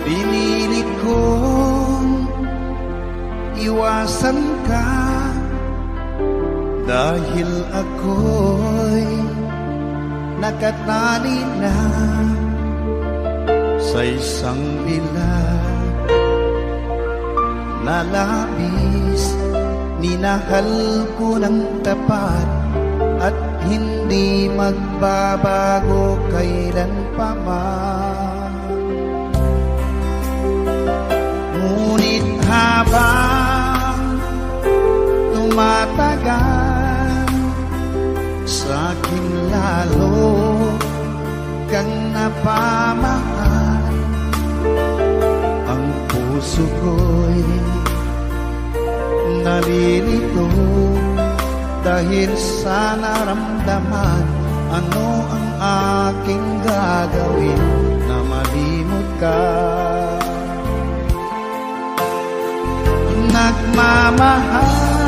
Pinilit kong iwasan ka dahil ako'y nakatali na sa isang bilag na labis. Minahal ko ng tapat at hindi magbabago kailan pa man. Ngunit habang tumatagal, sa'kin lalo kang napamahal. Ang puso ko'y nalilito dahil sa naramdaman. Ano ang aking gagawin na malimot ka? Nagmamahal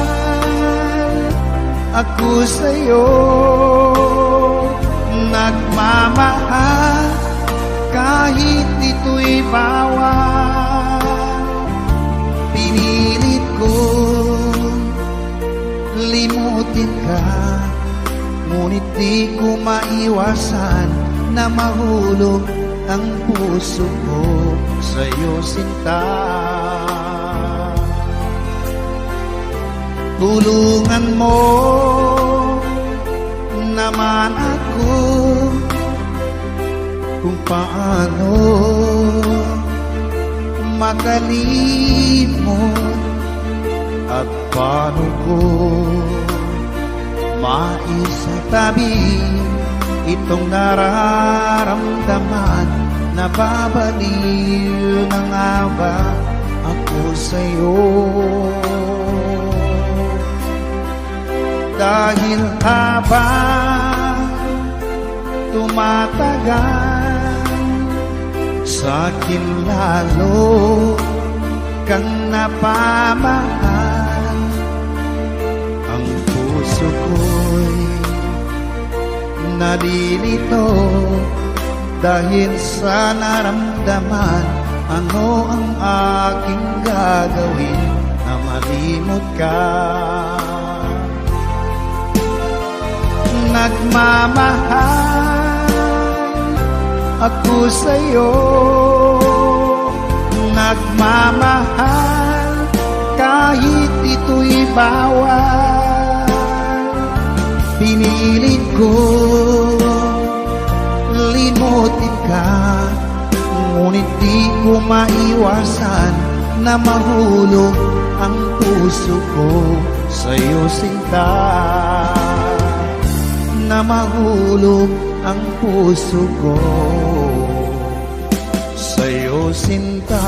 ako sa'yo, nagmamahal kahit ito'y bawal. Pinilit kong limutin ka, ngunit di ko maiwasan na mahulog ang puso ko sa'yo, sinta. Tulungan mo naman ako kung paano makalimot at paano ko maisatabi itong nararamdaman. Nababaliw na nga ba ako sa'yo? Dahil habang tumatagal, sa'kin lalo kang napamahal. Ang puso ko'y nalilito dahil sa naramdaman. Ano ang aking gagawin na malimot ka? Nagmamahal ako sa'yo, nagmamahal kahit ito'y bawal. Pinilit ko limutin ka, ngunit di ko maiwasan na mahulog ang puso ko sa'yo, sinta. Na mahulog ang puso ko sa'yo, sinta.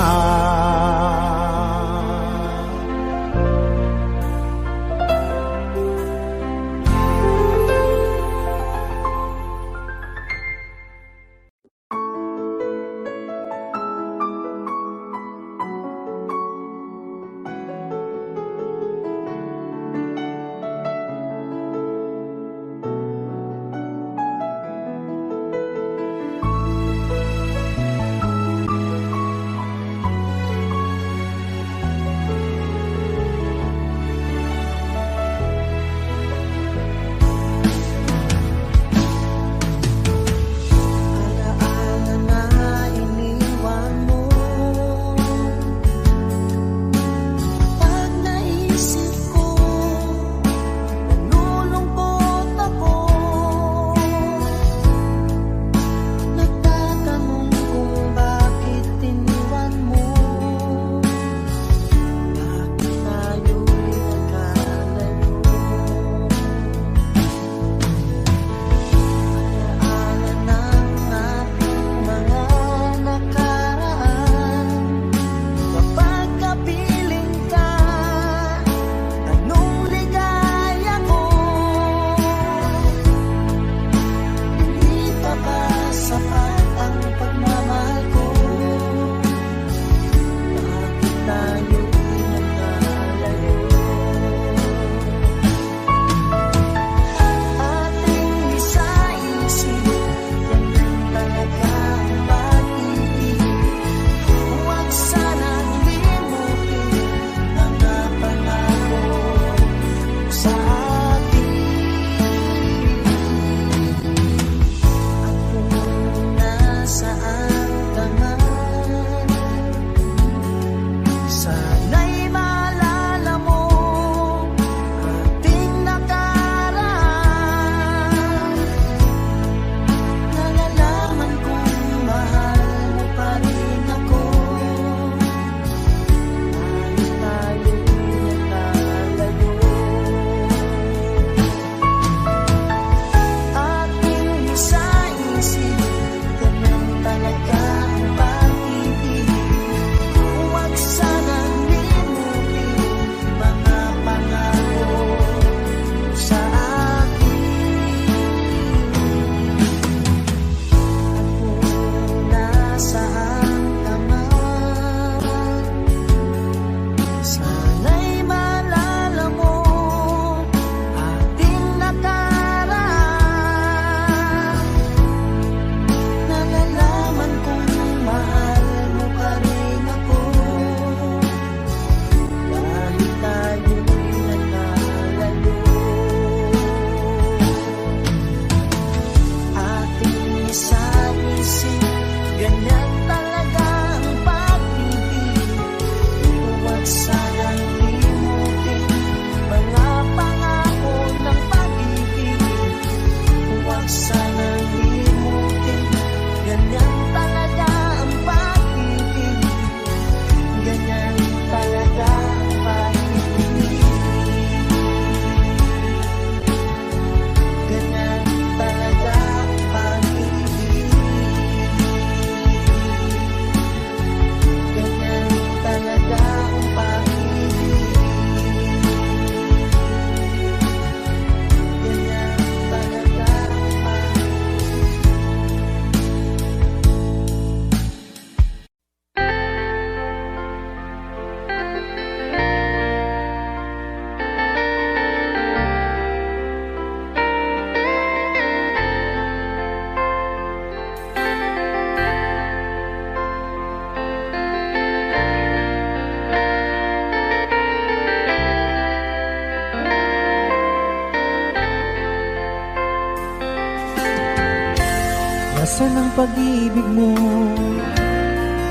pag-ibig mo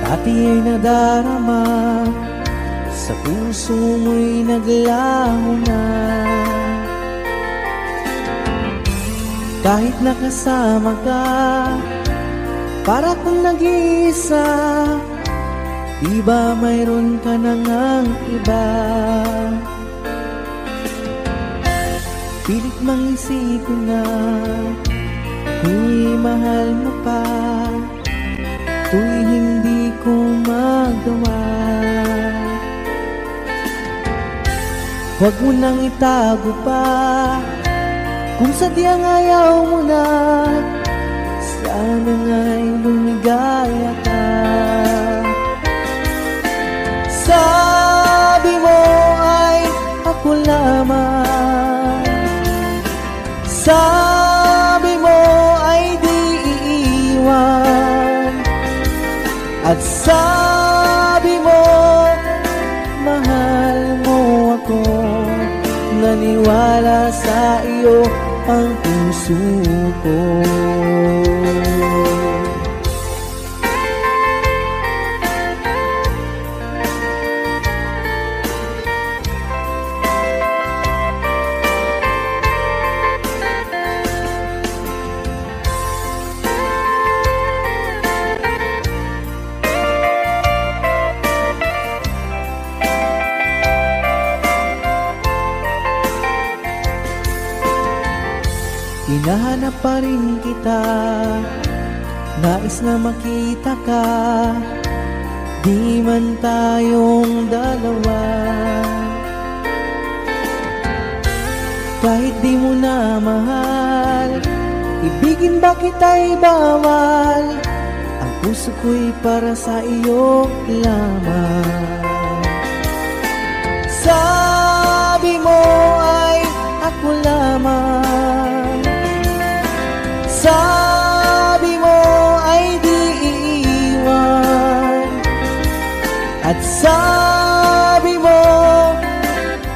dati ay nadarama, sa puso mo'y naglaho na. Kahit nakasama ka, para kung nag-iisa, di ba mayroon ka na ngang iba? Pilit mang isipin na kung mahal mo pa, to'y hindi ko magawa. Huwag mo nang itago pa, kung sadyang ayaw mo na, sana nga'y lumigaya ka. Sabi mo ay ako lamang, sabi mo ay di iiwan, at sabi mo mahal mo ako. Naniwala sa iyo ang puso ko. Hinahanap pa rin kita, nais na makita ka, di man tayong dalawa. Kahit di mo na mahal, ibigin ba kita'y bawal, ang puso ko'y para sa iyo lamang. Sabi mo ay ako lamang, sabi mo ay di iiwan, at sabi mo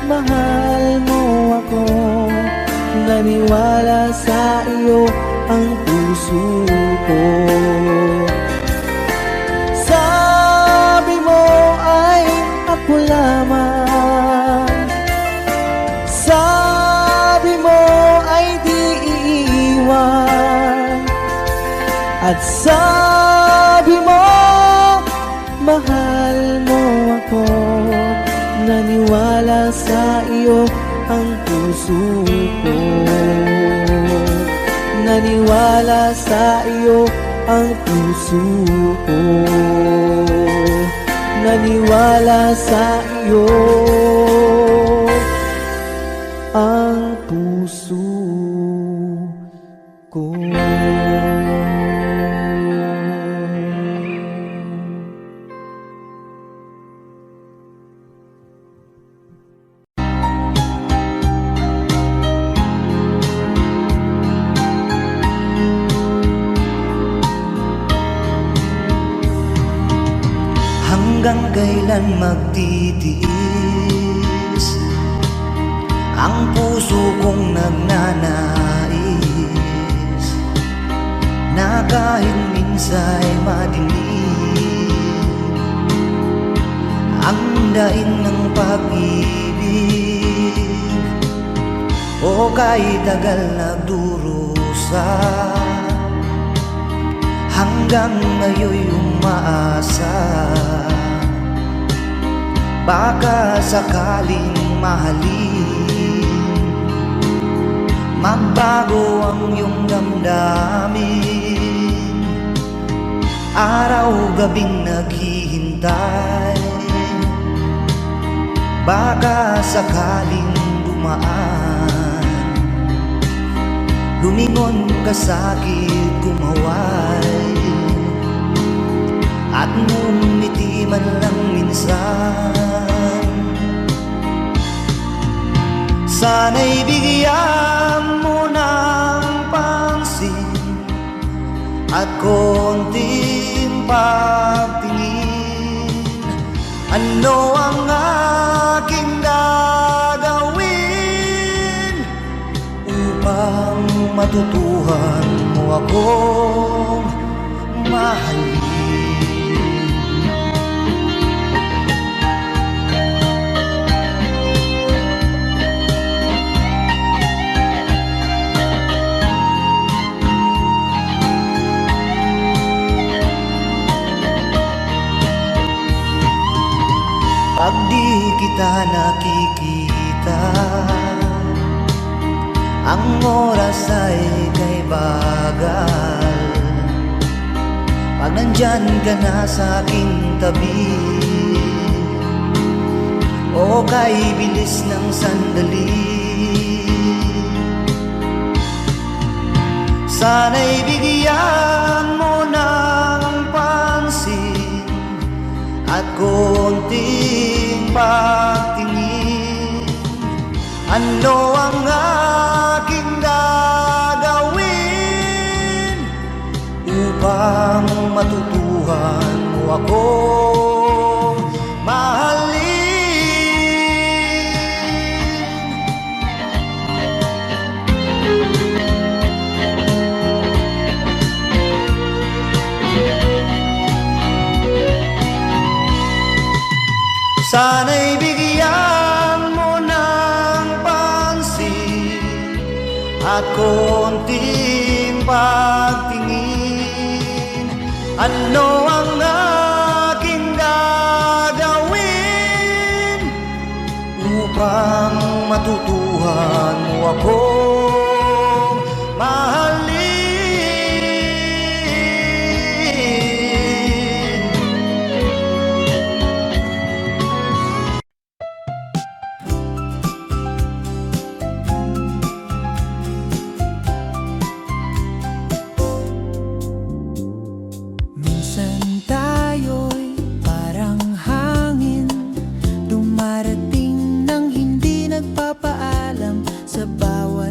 mahal mo ako. Naniwala sa iyo ang puso ko. Sabi mo ay ako lamang, sabi mo ay di iiwan, at sabi mo mahal mo ako. Naniwala sa iyo ang puso ko. Naniwala sa iyo ang puso ko. Naniwala sa iyo ang puso ko. Hanggang kailan magtitiis ang puso kong nagnanais, na kahit minsa'y madilim ang daing ng pag-ibig, o kahit tagal nagdurusa, hanggang ngayon'y umaasa, baka sakaling mahalin, magbago ang iyong damdamin. Araw-gabing naghihintay, baka sakaling dumaan, lumingon ka sa'kin, kumaway, at ngumiti man lang minsan. Sana'y bigyan mo ng pansin at konting pagtingin. Ano ang aking gagawin upang matutuhan mo akong mahalin. Pag di kita nakikita, ang oras ay kay bagal. Pag nandyan ka na sa aking tabi, o kay bilis ng sandali, sana'y bigyan mo ng pansin at konting pagtingin. Ano ang aking gagawin upang matutuhan mo akong mahalin? Sana'y bigyan mo ng pansin at konting pagtingin. Ano ang aking gagawin upang matutuhan mo akong mahalin? Minsan tayo'y parang hangin, dumarating nang hindi nagpapaalam sa bawat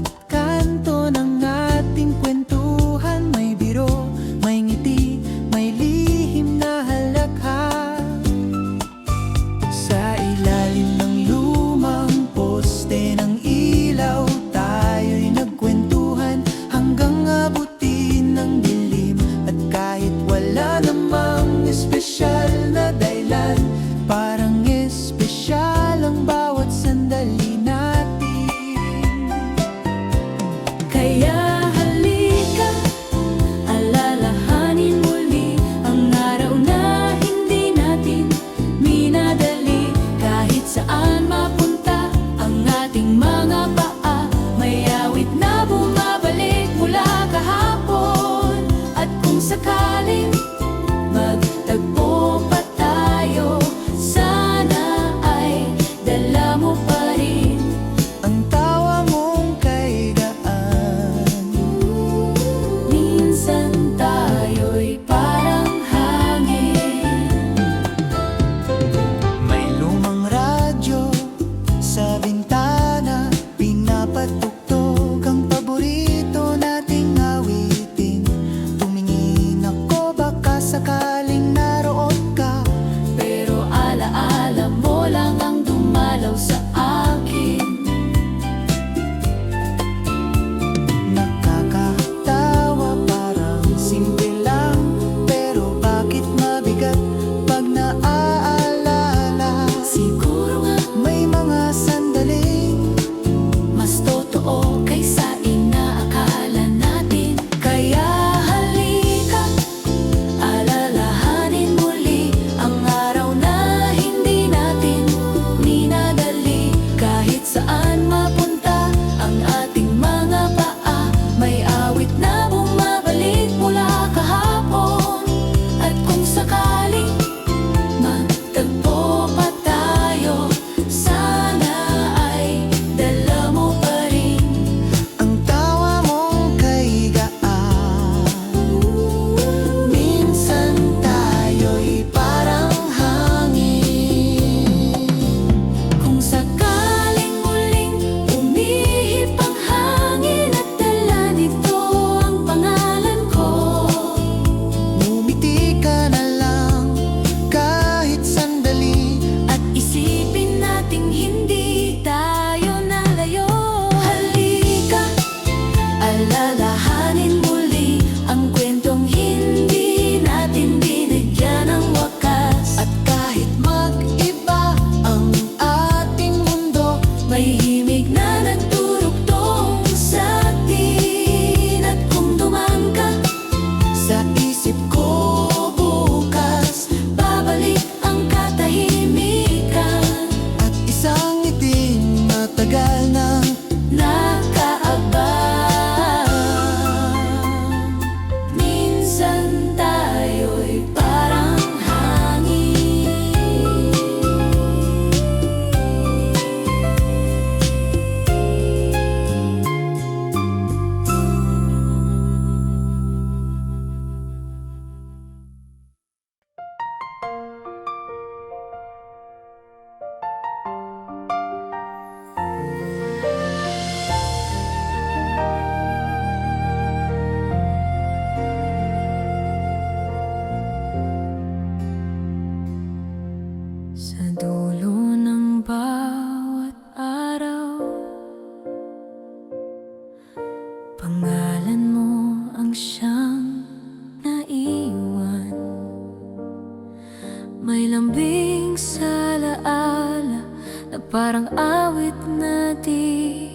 May lambing sa alaala na parang awit na di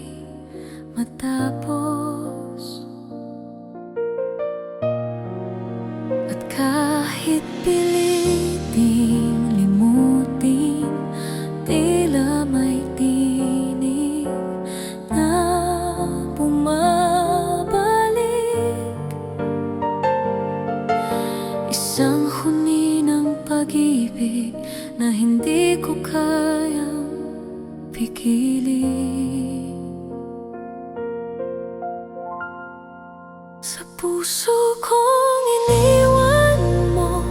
matapos. At kahit piliting limutin, tila may tinig na bumabalik. Isang huni ng pag-ibig na hindi ko kayang pigilin. Sa puso kong iniwan mo,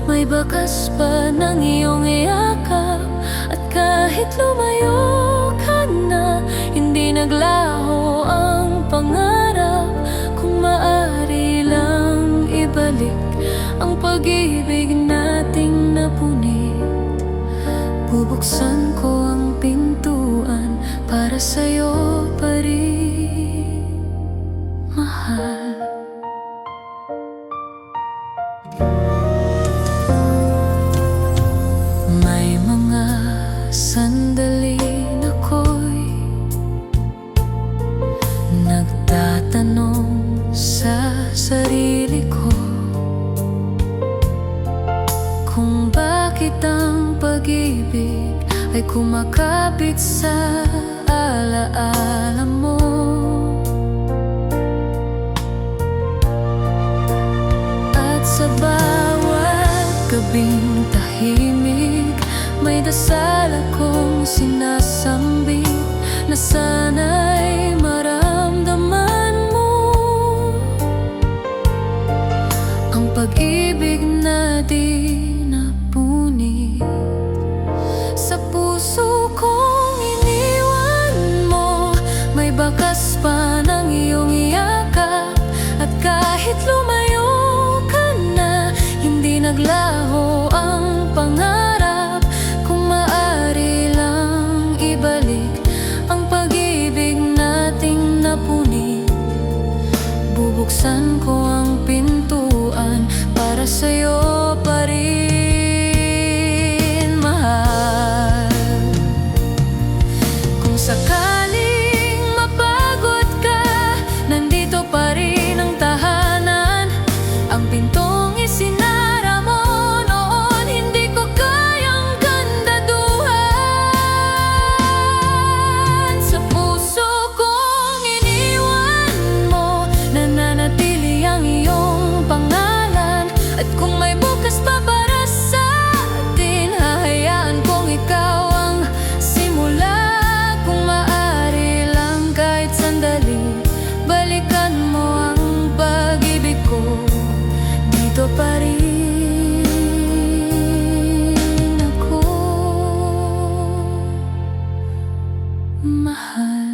may bakas pa ng iyong yakap. At kahit lumayo ka na, hindi naglaho ang pangarap. Kung maaari lang ibalik ang pag-ibig nating napunit, bubuksan ko ang pintuan para sa'yo pa rin, mahal. May mga sandali na ako'y nagtatanong sa sarili ko kung bakit ang pag-ibig ay kumakapit sa alaala mo. At sa bawat gabing tahimik, may dasal akong sinasambit na sana'y maramdaman mo ang pag-ibig na di napunit. Sa puso kong iniwan mo, may bakas pa ng iyong yakap. At kahit lumayo ka na, hindi naglaho ang pangarap. Kung maaari lang ibalik ang pag-ibig nating napunit, bubuksan ko ang pintuan para sa'yo pa rin, mahal. Kung sakaling mapagod ka, nandito pa rin ang tahanan. Ang pintong isinara mo noon, hindi ko kayang kandaduhan. Sa puso kong iniwan mo, nananatili ang iyong pangalan. At kung may bukas pa para sa atin, hahayaan kong ikaw ang simula. Kung maaari lang kahit sandali, balikan mo ang pag-ibig ko. Dito pa rin ako, mahal.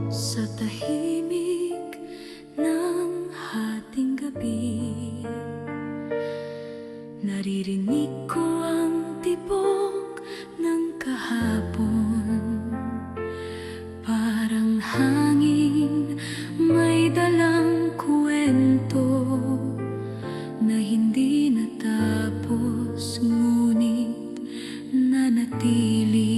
Sa tahimik ng hating gabi, naririnig ko ang tibok ng kahapon. Parang hangin may dalang kwento na hindi natapos, ngunit nanatili.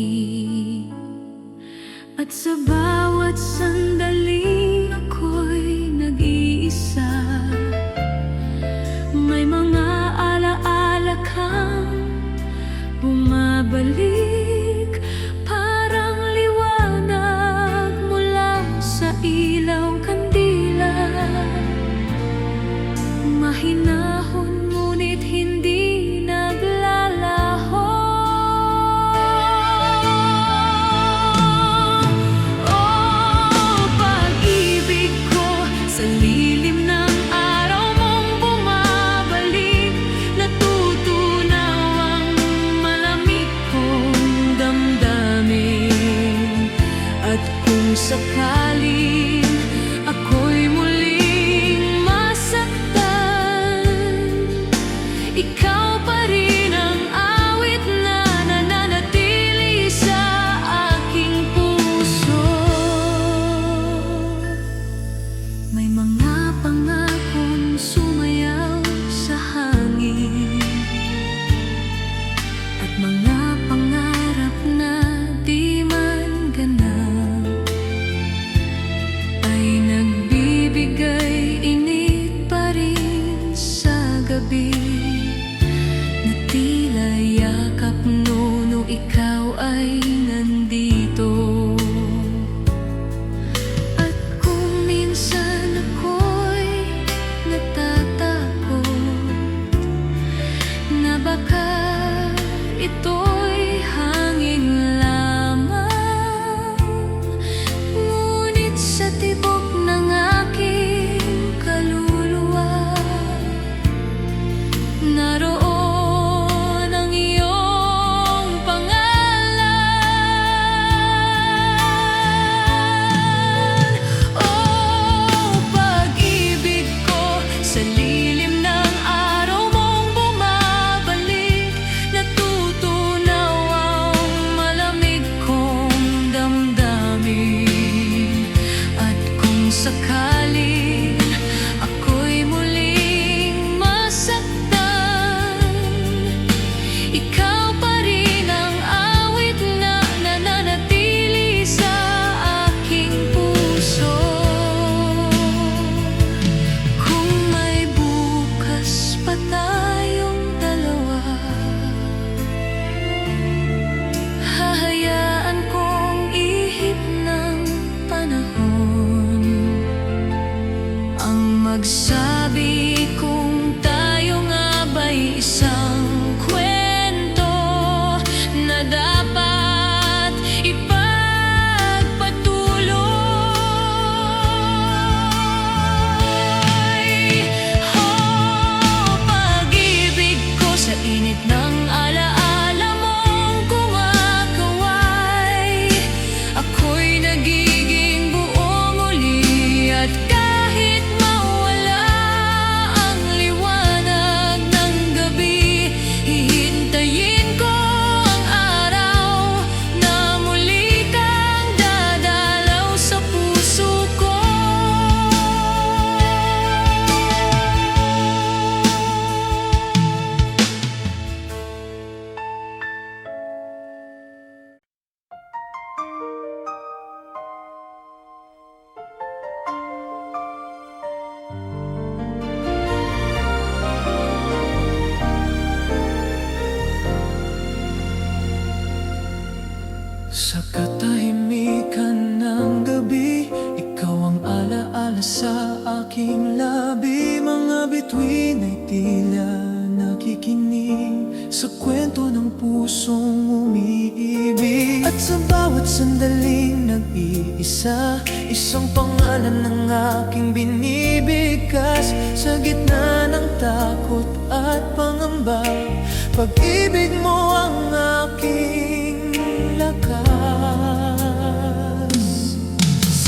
At sa bawat sandali ako'y nag-iisa, may mga alaala kang bumabalik. Parang liwanag mula sa ilaw kandila, mahinahon ngunit ikaw pa rin ang awit na nananatili sa aking puso. May mga pangakong sumayaw sa hangin, at mga pangarap na di man ganap ay nagbibigay init pa rin sa gabi, na tila yakap no ikaw ay nandito. At kung minsan ako'y natatakot na baka ito'y hangin lamang, ngunit sa tibok ng aking kaluluwa, naroon ang iyong pangalan. Oh, pag-ibig ko, sa lilim ng araw mong bumabalik, natutunaw ang malamig kong damdamin. At kung sakaling ako'y muling masaktan, ikaw pa rin ang awit na nananatili sa aking puso. Kung may bukas pa tayong dalawa, hahayaan kong ihip ng panahon ang magsabi kung tayo nga ba'y isang kwento na dapat ipagpatuloy. Oh, pag-ibig ko, sa init ng alaala mong kumakaway, ako'y nagiging buo muli. At kahit mawala ang liwanag ng gabi, hihintayin ko ang araw na muli kang dadalaw sa puso ko. Sa katahimikan ng gabi, ikaw ang alaala sa aking labi. Mga bituin ay tila nakikinig sa kwento ng pusong umiibig. At sa bawat sandaling nag-iisa, isang pangalan ng aking binibigkas. Sa gitna ng takot at pangamba, pag-ibig mo ang aking lakas.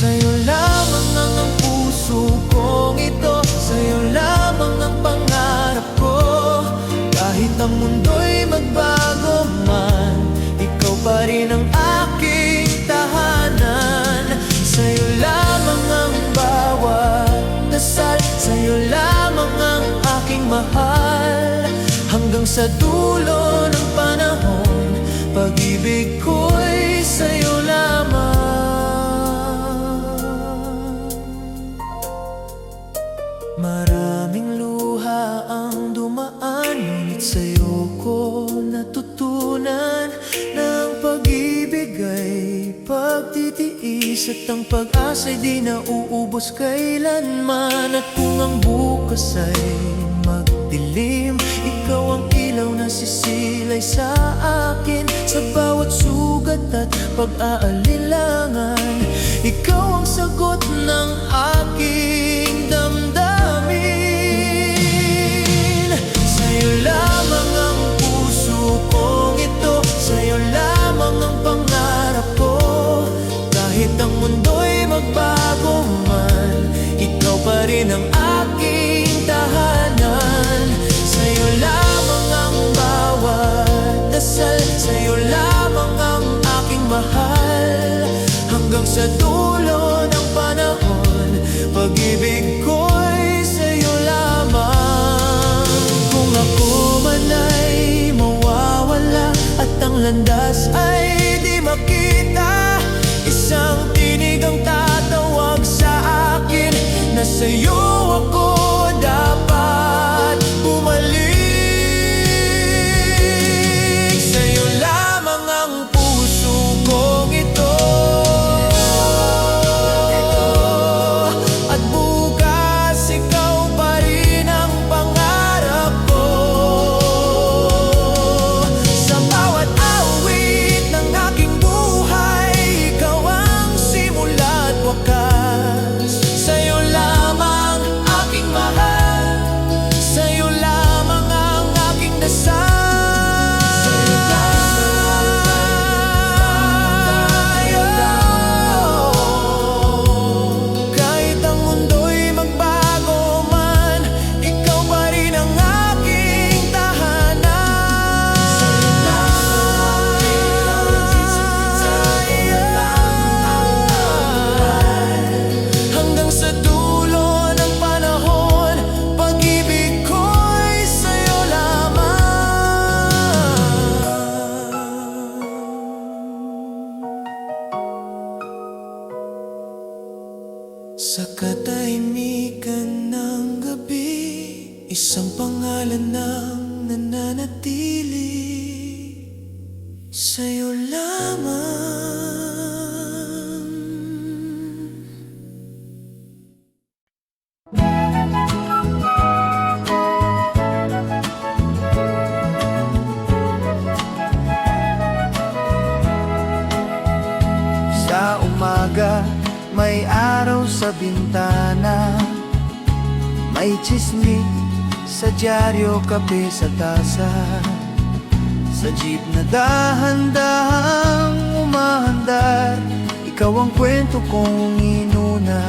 Sa'yo lamang ang puso kong ito, sa'yo lamang ang pangarap ko. Kahit ang mundo'y magbago man, ikaw pa rin ang aking tahanan. Sa'yo lamang ang bawat dasal, sa'yo lamang ang aking mahal. Hanggang sa dulo ng panahon, pag-ibig ko'y sa'yo lamang. Maraming luha ang dumaan, ngunit sa'yo ko natutunan na ang pag-ibig ay pagtitiis, at ang pag-asa'y di nauubos kailanman. At kung ang bukas ay magdilim, ikaw ang ilaw na sisilay sa akin. Sa bawat sugat at pag-aalilangan, ikaw ang sagot ng aking damdamin. Sa'yo lamang ang puso kong ito, sa'yo lamang ang pangarap ko. Kahit ang mundo'y magbago man, ikaw pa rin ang aking tahanan. Sa'yo lamang landas ay di makita. Isang tinig ang tatawag sa akin na sa'yo ako dapat bumalik. Sa'yo lamang ang puso kong ito, at bukas ikaw pa rin ang pangarap ko. Sa bawat awit ng aking buhay, ikaw ang simula at wakas. Sa'yo lamang aking mahal, sa'yo lamang ang aking dasal. Kahit ang mundo'y magbago man, ikaw pa rin ang aking tahanan. Hanggang sa dulo ng panahon, pag-ibig ko'y sa'yo lamang. Sa katahimikan ng gabi, isang pangalan ang nananatili. Sa'yo lamang. Sa umaga, may araw sa bintana, may tsismis sa dyaryo, kape sa tasa. Sa jeep na dahan-dahang umaandar, ikaw ang kwento kong inuna.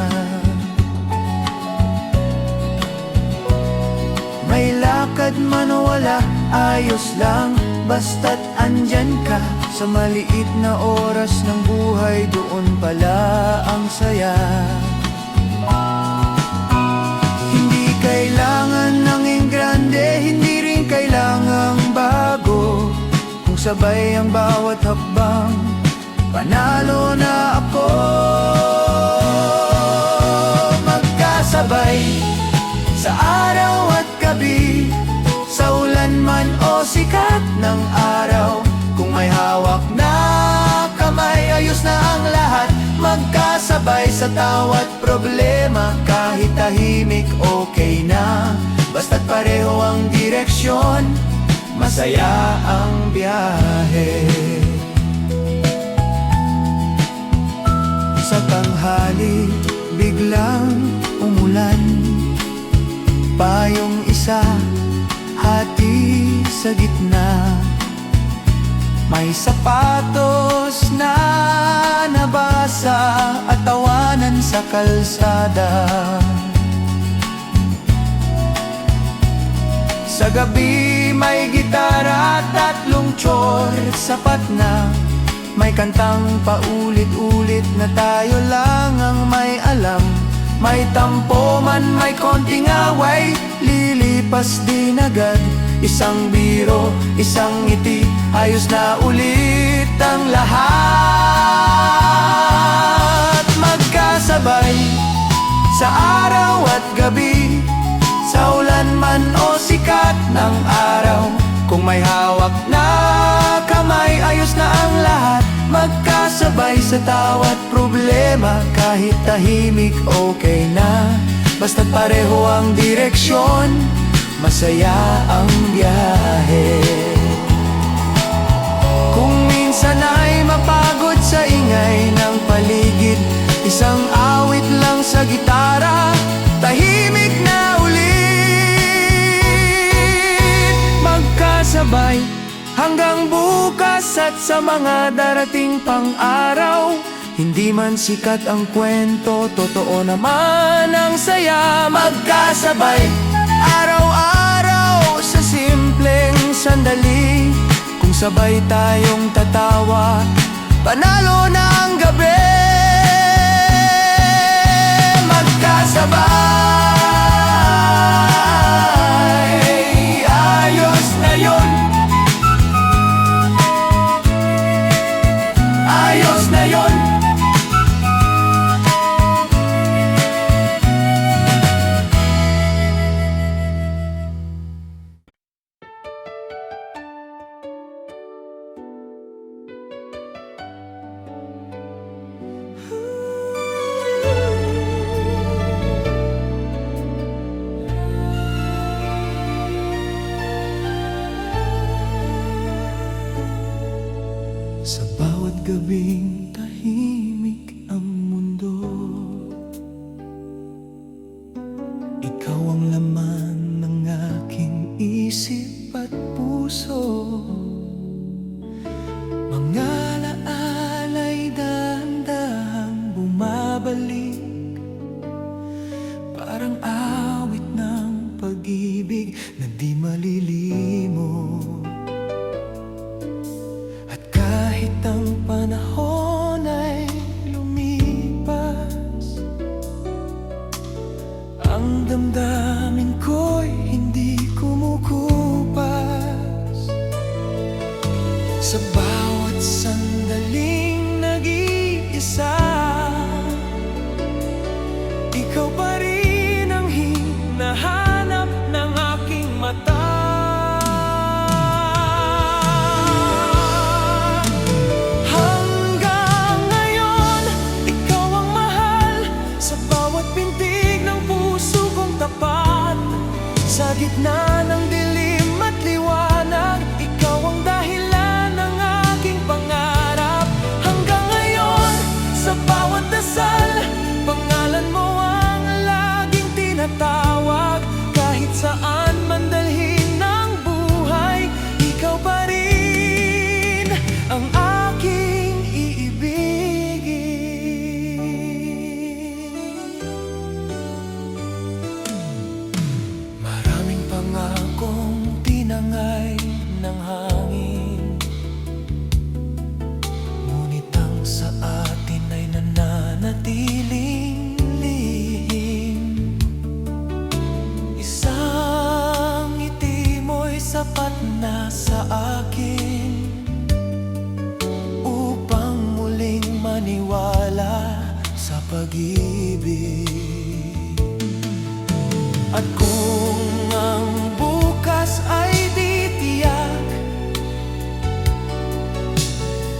May lakad man o wala, ayos lang, basta't andyan ka. Sa maliit na oras ng buhay, doon pala ang saya. Hindi kailangan ng grande, hindi rin kailangang bago. Kung sabay ang bawat hakbang, panalo na ako. Magkasabay sa araw at gabi, sa ulan man o sikat ng araw. Kung may hawak na kamay, ayos na ang lahat. Magkasabay sa tawat problema, kahit tahimik okay na. Basta't pareho ang direksyon, masaya ang biyahe. Sa tanghali, biglang umulan, payong isa, hati sa gitna. May sapatos na nabasa at tawanan sa kalsada. Sa gabi may gitara, tatlong chor, sapat na. May kantang paulit-ulit na tayo lang ang may alam. May tampo man, may konting away, lilipas din agad. Isang biro, isang ngiti, ayos na ulit ang lahat. Magkasabay sa araw at gabi, sa ulan man o sikat ng araw. Kung may hawak na kamay, ayos na ang lahat. Magkasabay sa tawat problema, kahit tahimik okay na. Basta't pareho ang direksyon, masaya ang biyahe. Kung minsan ay mapagod sa ingay ng paligid, isang awit lang sa gitara, tahimik na ulit. Magkasabay hanggang bukas at sa mga darating pang araw. Hindi man sikat ang kwento, totoo naman ang saya. Magkasabay araw-araw sa simpleng sandali. Kung sabay tayong tatawa, panalo na ang gabi. Magkasabay, ayos na yun. gabing tahimik ang mundo, ikaw ang laman ng aking isip at puso. Mga alaala'y dahan-dahang bumabalik, parang awit ng pag-ibig na di malilimo. At kahit ang panahon ay lumipas, ang damdamin ko'y hindi kumukupas. Sa bawat sandaling nag-iisa, ikaw pa rin ang hinahanap ng aking mata. Hanggang ngayon, ikaw ang mahal sa bawat pintig ng puso kong tapat. Sa gitna ng dilim at liwanag, ikaw ang dahilan ng aking pangarap. Hanggang ngayon, sa bawat dasal, pangalan mo ang laging tinatawag. Kahit saan man dalhin ng buhay, ikaw pa rin ang aking iibigin. Maraming pangakong tinangay ng hangin, ngunit ang sa atin ay nananatiling lihim. Isang ngiti mo'y sapat na sa akin upang muling maniwala sa pag-ibig. At kung ang bukas ay di tiyak,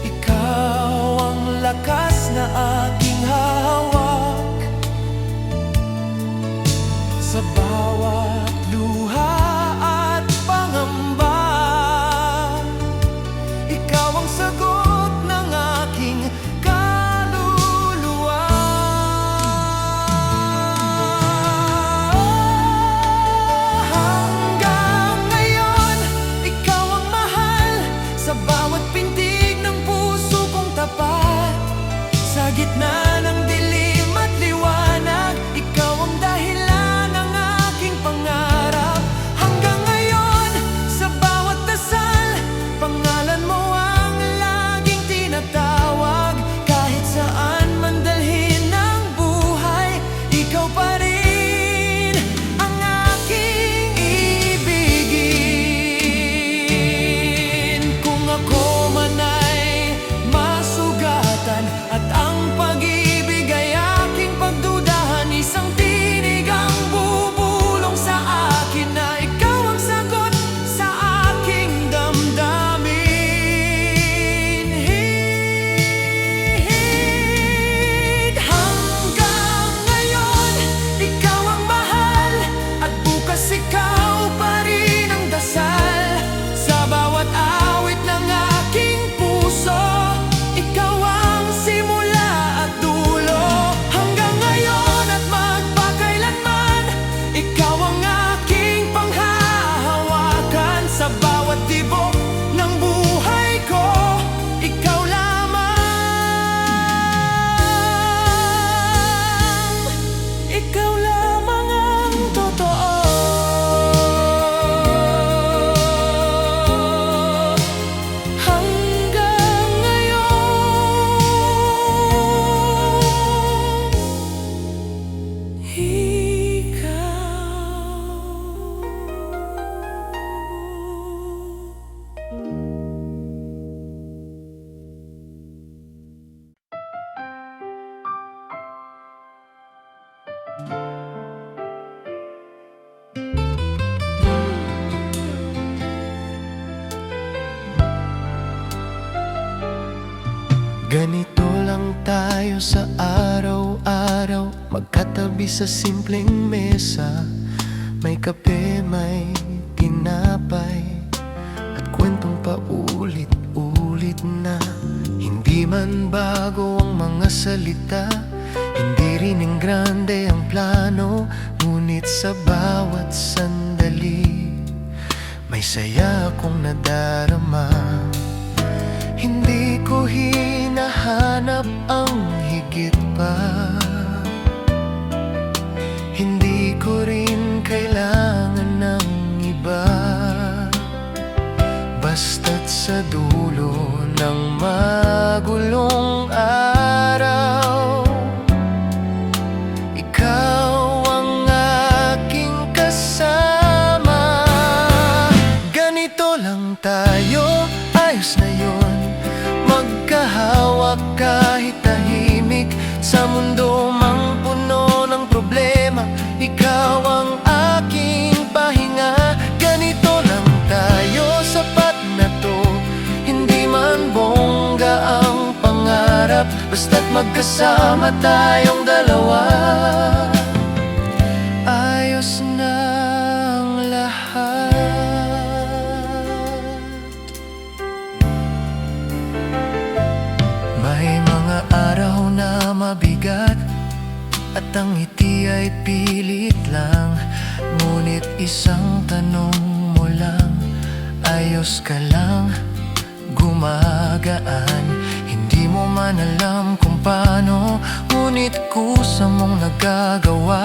ikaw ang lakas na aking hawak. Sa bawat luha at pangamba, ikaw ang sagot ng aking kaluluwa. Hanggang ngayon, ikaw ang mahal sa bawat pintig ng puso kong tapat. Sa gitna ng dilim at liwanag, ikaw ang dahilan ng aking pangarap. Hanggang ngayon, sa bawat dasal, pangalan mo ang laging tinatawag. Kahit saan man dalhin ng buhay, ikaw pa rin ang aking ibigin. Kung ako man ay masugatan at ang pag-ibig ay aking pagdudahan, isang tinig ang bubulong sa akin na ikaw ang sagot sa aking damdamin. Hanggang ngayon, ikaw ang mahal at bukas ikaw pa rin ang dasal. Sa bawat awit ng aking puso, ikaw ang simula at dulo. Hanggang ngayon at magpakailanman, ikaw ang aking panghahawakan. Sa bawat tibok ng buhay ko, ikaw lamang. Ikaw lamang ang totoo. Hanggang ngayon, ikaw. Ganito lang tayo sa araw-araw, magkatabi sa simpleng mesa. May kape, may tinapay, at kwentong paulit-ulit na hindi man bago ang mga salita, hindi rin ang grande ang plano, ngunit sa bawat sandali may saya akong nadarama. Hindi ko hinahanap ang higit pa, hindi ko rin kailangan ng iba. Basta't sa dulo ng magulong araw, ikaw ang aking kasama. Ganito lang tayo, ayos na yun, magkahawak kahit tahimik. Sa mundo mang puno ng problema, ikaw ang aking pahinga. Ganito lang tayo, sapat na to, hindi man bongga ang pangarap, basta't magkasama tayong dalawa. Ayos na ang lahat. May mga araw na mabigat at ang ngiti ay pilit lang, ngunit isang tanong mo lang, ayos ka lang, gumagaan. Hindi mo man alam kung paano, ngunit kusa mong nagagawa,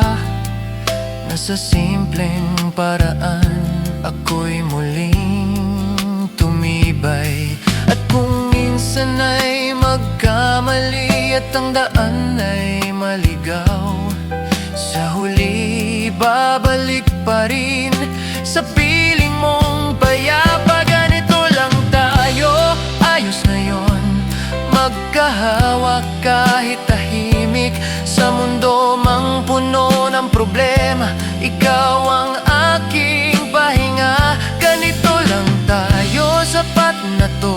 na sa simpleng paraan ako'y muling tumibay. At kung minsan ay magkamali at ang daan ay maligaw, sa huli babalik pa rin sa piling mong payapa. Ganito lang tayo, ayos na yon, magkahawak kahit tahimik. Sa mundo mang puno ng problema, ikaw ang aking pahinga. Ganito lang tayo, sapat na to,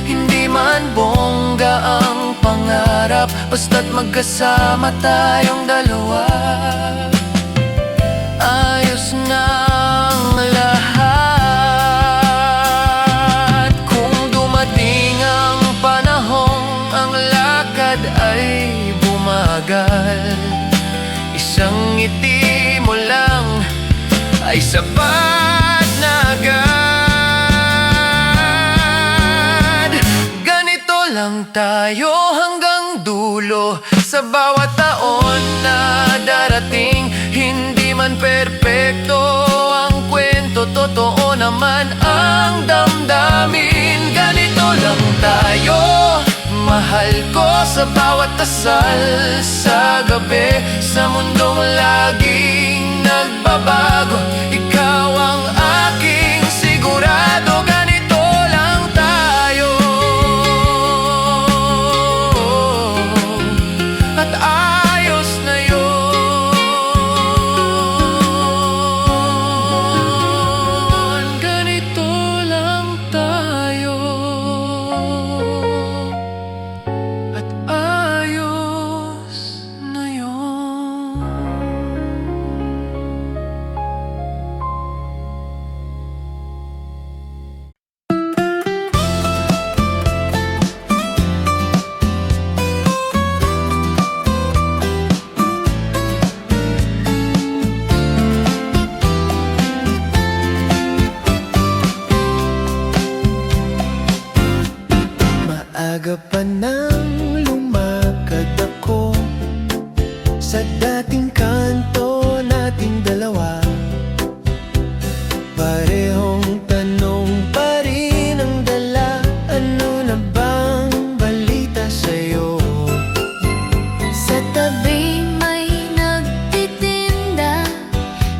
hindi man bongga ang pangarap, basta't magkasama tayong dalawa. Ayos na ang lahat. Kung dumating ang panahong ang lakad ay bumagal, isang ngiti mo lang ay sapat na agad. Ganito lang tayo hanggang dulo, sa bawat taon na darating. Hindi man perpekto ang kwento, totoo naman ang damdamin. Ganito lang tayo, mahal ko, sa bawat asal sa gabi. Sa mundong laging nagbabago, ikaw ang aking sigurado. Ganito lang tayo, at ayos na yun. Ganito lang tayo, at ayos na yun. Maaga pa nang lumakad ako sa dating kanto nating dalawa. Parehong tanong pa rin ang dala, ano na bang balita sa'yo? Sa tabi may nagtitinda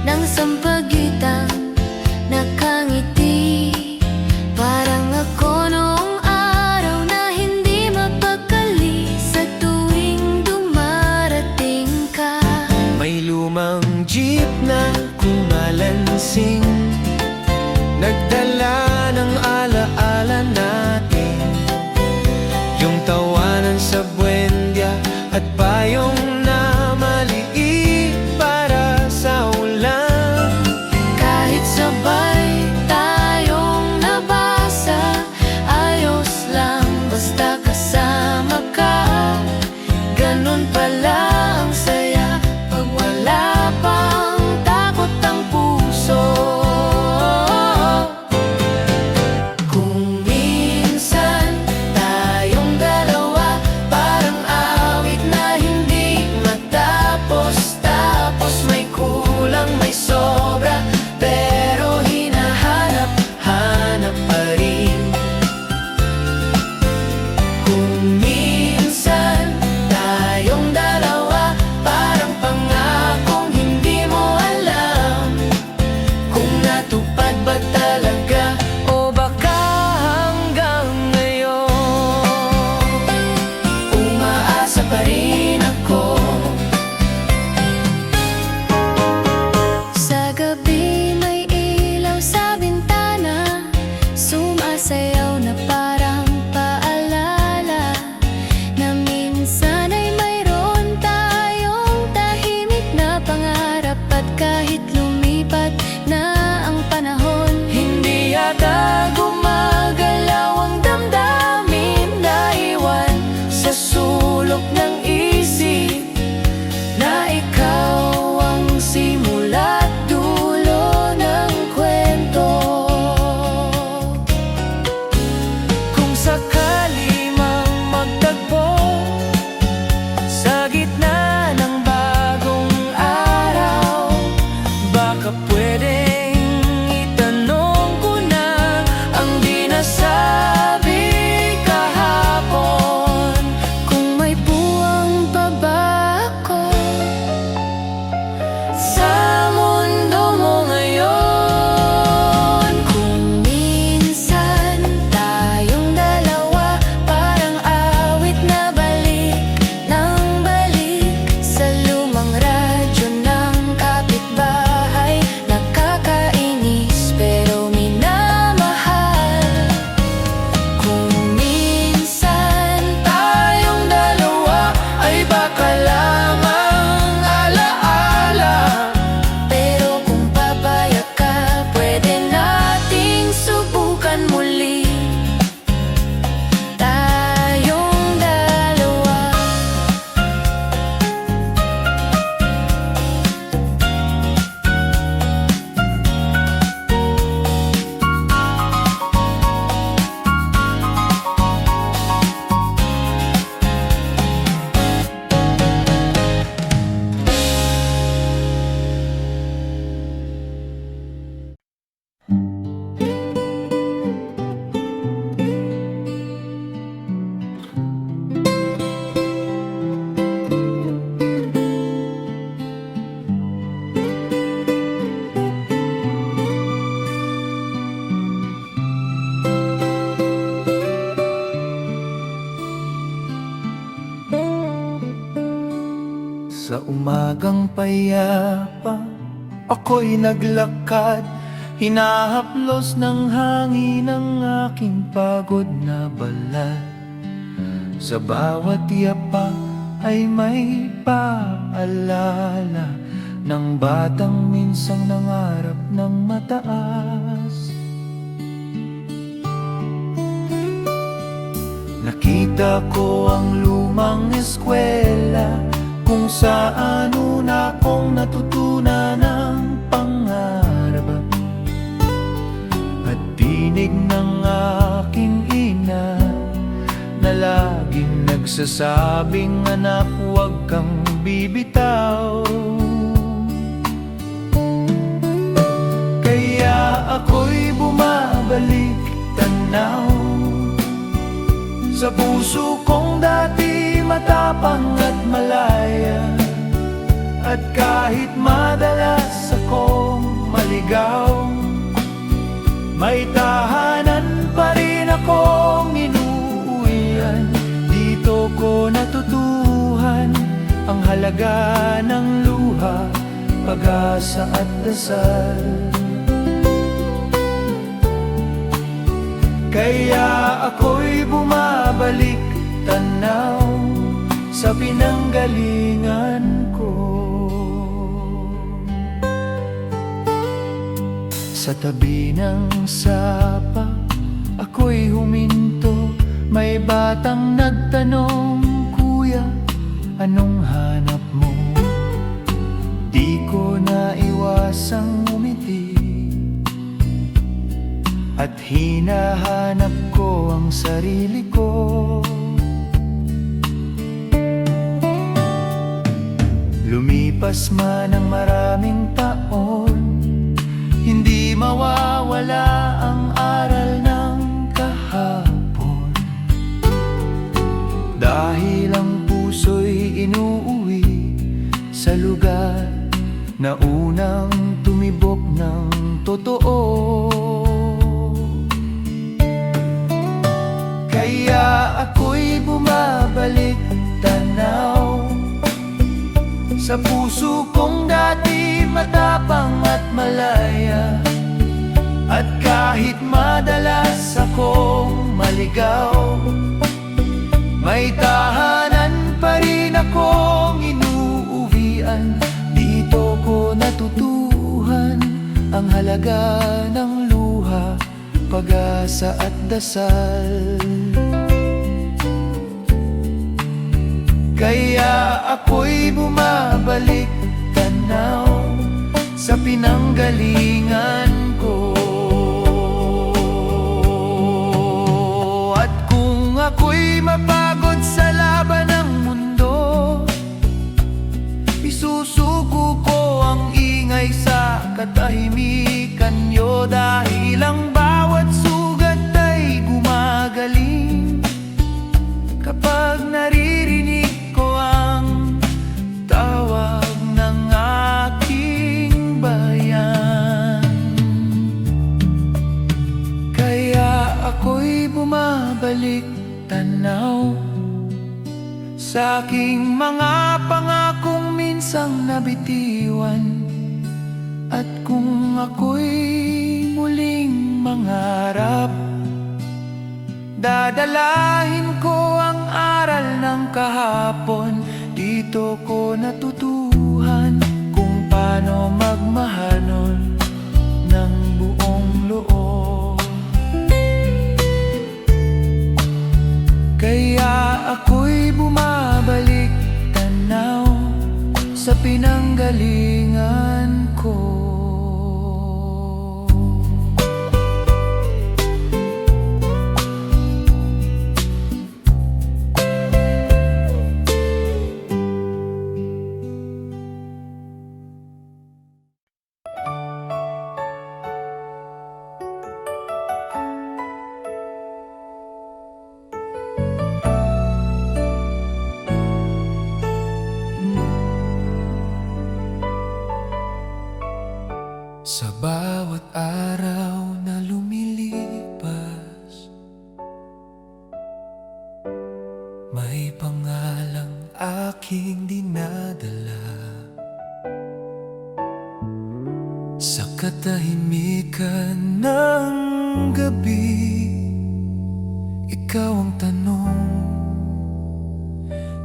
ng sampagitang nakangiti, parang ako noong araw na hindi mapagkakait. umagang payapa, ako'y naglakad, hinahaplos ng hangin ang aking pagod na balat. Sa bawat yapak ay may paalala ng batang minsang nangarap ng mataas. Nakita ko ang lumang eskwela kung saan una kong natutunan ang pangarap at tinig ng aking ina na laging nagsasabing, anak, huwag kang bibitaw. Kaya ako'y bumabalik tanaw sa puso kong dati matapang at malaya. At kahit madalas akong maligaw, may tahanan pa rin akong inuuwian. Dito ko natutuhan ang halaga ng luha, pag-asa at dasal. Kaya ako'y bumabalik tanaw sa pinanggalingan ko. Sa tabi ng sapa ako'y huminto, may batang nagtanong, kuya, anong hanap mo? Di ko naiwasang umiti at hinahanap ko ang sarili ko. Lumipas man ang maraming taon, hindi mawawala ang aral ng kahapon. Dahil ang puso'y inuuwi sa lugar na unang tumibok ng totoo. Kaya ako'y bumabalik tanaw sa puso kong dati matapang at malaya. At kahit madalas akong maligaw, may tahanan pa rin akong inuuwian. Dito ko natutuhan ang halaga ng luha, pag-asa at dasal. Kaya ako'y bumabalik tanaw sa pinanggalingan ko. At kung ako'y mapagod sa laban ng mundo, isusuko ko ang ingay sa katahimikan nyo. Dahil ang bawat sugat ay gumagaling kapag naririnig ko ang tawag ng aking bayan. Kaya ako'y bumabalik tanaw sa aking mga pangakong minsang nabitiwan. At kung ako'y muling mangarap, dadalahin ko ang aral ng kahapon. Dito ko natutuhan kung paano magmahal ng buong loob. Kaya ako'y bumabalik tanaw sa pinanggalingan ko. Sa bawat araw na lumilipas, may pangalang aking dinadala. katahimikan ng gabi, ikaw ang tanong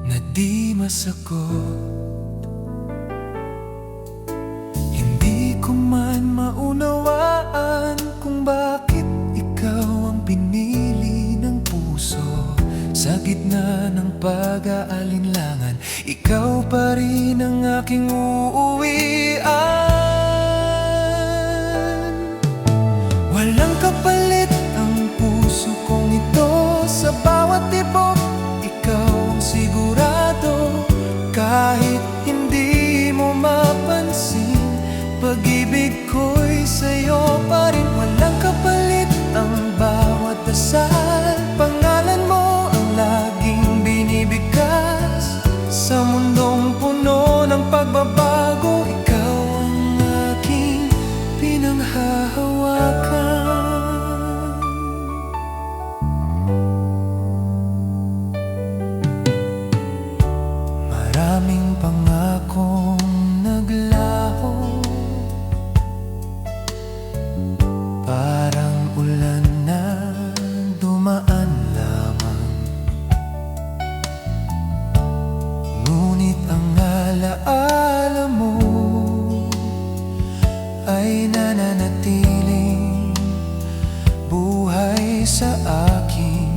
na di masagot. Hindi ko man maunawaan kung bakit ikaw ang pinili ng puso. Sa gitna ng pag-aalinlangan, ikaw pa rin ang aking uuwian. Walang kapalit ang puso kong ito. Sa bawat tibok, ikaw ang sigurado. Kahit hindi mo mapansin, pag-ibig ko'y sa'yo pa rin. Walang kapalit ang bawat dasal. Pangalan mo ang laging binibigkas. Sa mundong puno ng pagbabago, ikaw ang aking pinanghahawakan. Maraming pangakong naglaho, parang ulan na dumaan lamang. Ngunit ang alaala mo ay nananatiling buhay sa akin.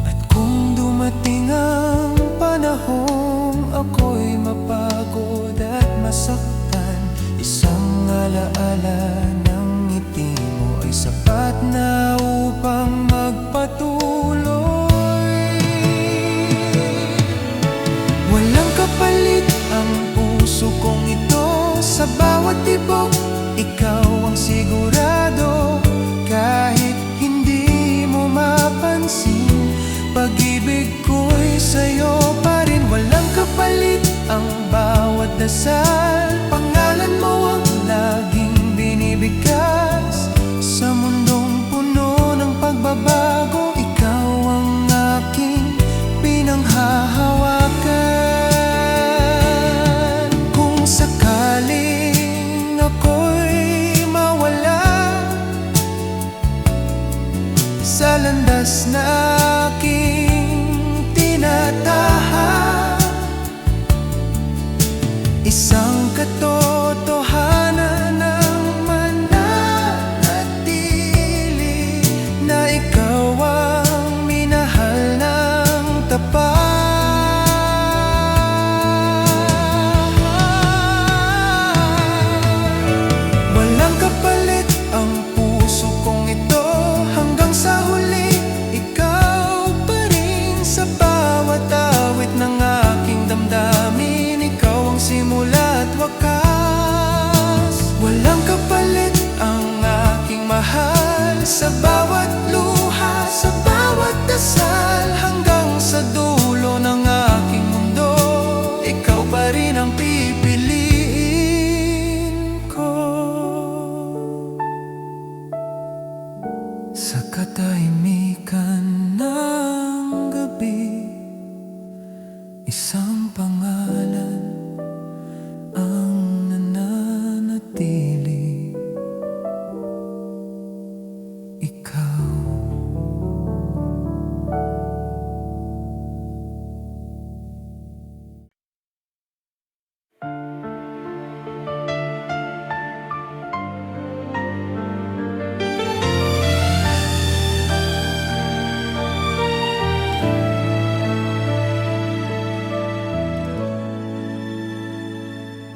At kung dumating ang panahong ako'y mapagod at masaktan, isang alaala ng ngiti mo ay sapat na upang magpatuloy. Walang kapalit ang puso kong ito. Sa bawat tibok, ikaw ang sigurado. Kahit hindi mo mapansin, pag-ibig ko'y sa'yo pa rin. Walang kapalit ang bawat dasal. Pangalan mo ang laging binibigkas. Sa mundong puno ng pagbabago, ikaw ang aking pinanghahawakan. Kung sakaling ako'y mawala sa landas na aking tinatahak, isang katotohanan ang mananatili, na ikaw ang minahal ng tapat. Walang kapalit ang puso kong ito. Hanggang sa huli, ikaw pa rin. Sa bawat awit ng aking damdamin, ikaw ang simula at wakas. Walang kapalit ang aking mahal. Sa bawat luha, sa bawat dasal, hanggang sa dulo ng aking mundo, ikaw pa rin ang pipiliin ko. Sa katahimikan ng gabi, isang pangalan ang nananatili, ikaw.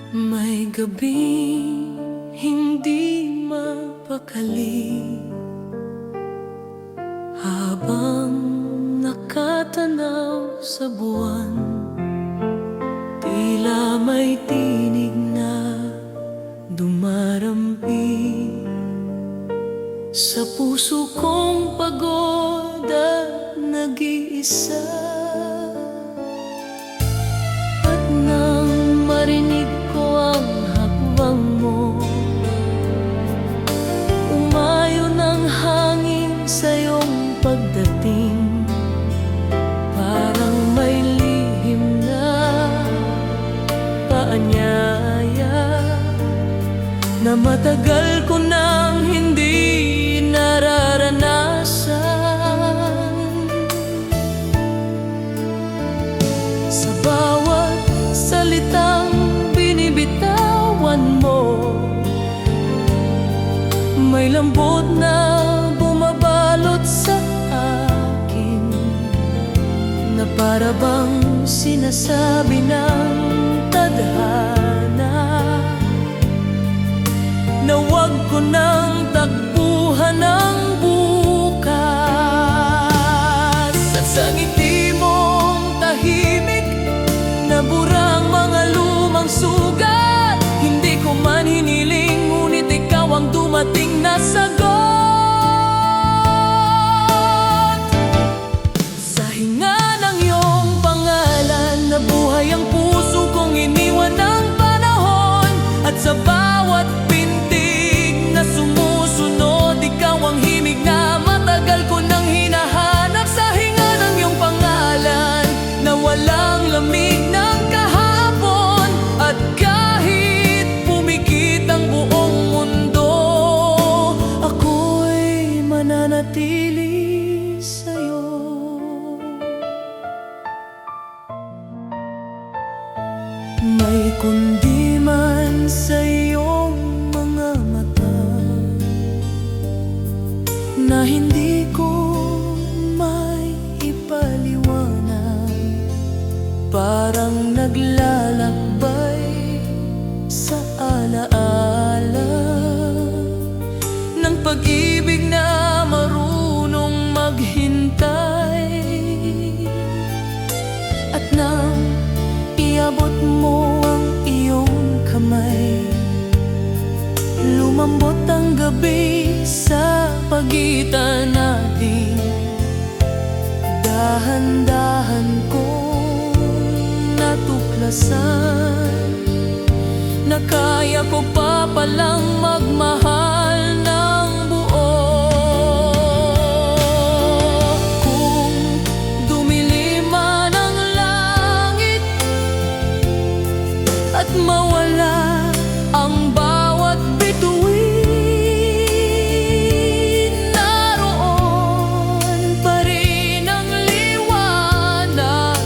May gabing hindi mapakali, habang nakatanaw sa buwan, tila may tinig na dumarampi sa puso kong pagod at nag-iisa. At nang marinig ko ang hakbang mo, umayo ng hangin sa iyong pagdating. Parang may lihim na paanyaya matagal ko nang hindi nararanasan. Sa bawat salitang binibitawan mo, may lambot na bumabalot sa akin, na para bang sinasabi ng tadhana na wag ko nang takbuhan ng bukas. At sa ngiti mong tahimik, naburang mga lumang sugat. Hindi ko man hiniling, ngunit ikaw ang dumating na sagot. Sa hinga ng iyong pangalan, nabuhay ang puso kong iniwan ng panahon. At sa bawat pintig na sumusunod, ikaw ang himig na matagal ko nang hinahanap. Sa hinga ng iyong pangalan, na walang lamig ng kahapon. At kahit pumikit ang buong mundo, ako'y mananatili sa'yo. May kundi man sa iyong mga mata na hindi ko may ipaliwanag, parang naglalakbay sa alaala ng pag-ibig na marunong maghintay. At nang iabot mo ang iyong kamay, lumambot ang gabi sa pagitan natin. Dahan-dahan kong natuklasan na kaya ko pa palang magmahal ng buo. Kung dumilim man ang langit at mawala ang bawat bituin, naroon pa rin ang liwanag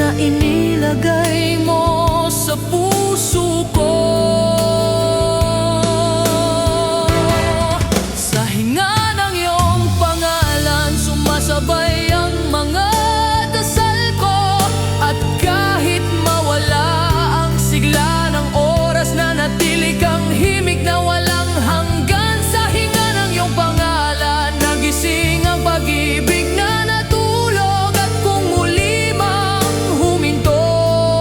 na inilagay mo sa puso ko. Sa hinga ng iyong pangalan, sumasabay ang mga dasal ko. At kahit mawala ang sigla ng oras, na natili kang himig na walang hanggan. Sa hinga ng iyong pangalan, nagising ang pag-ibig na natulog. At kung muli mang huminto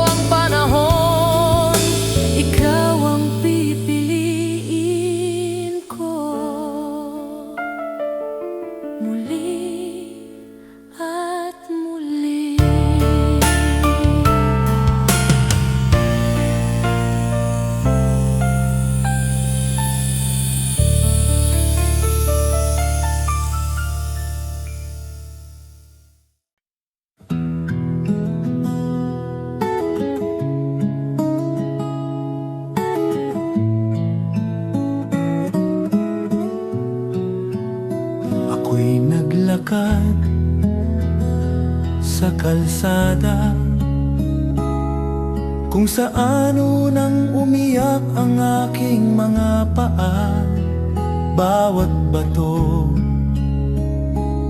ang panahon, ikaw ang pipiliin ko muli at muli. Ako'y naglakad sa kalsada, kung saan unang umiyak ang aking mga paa. Bawat bato,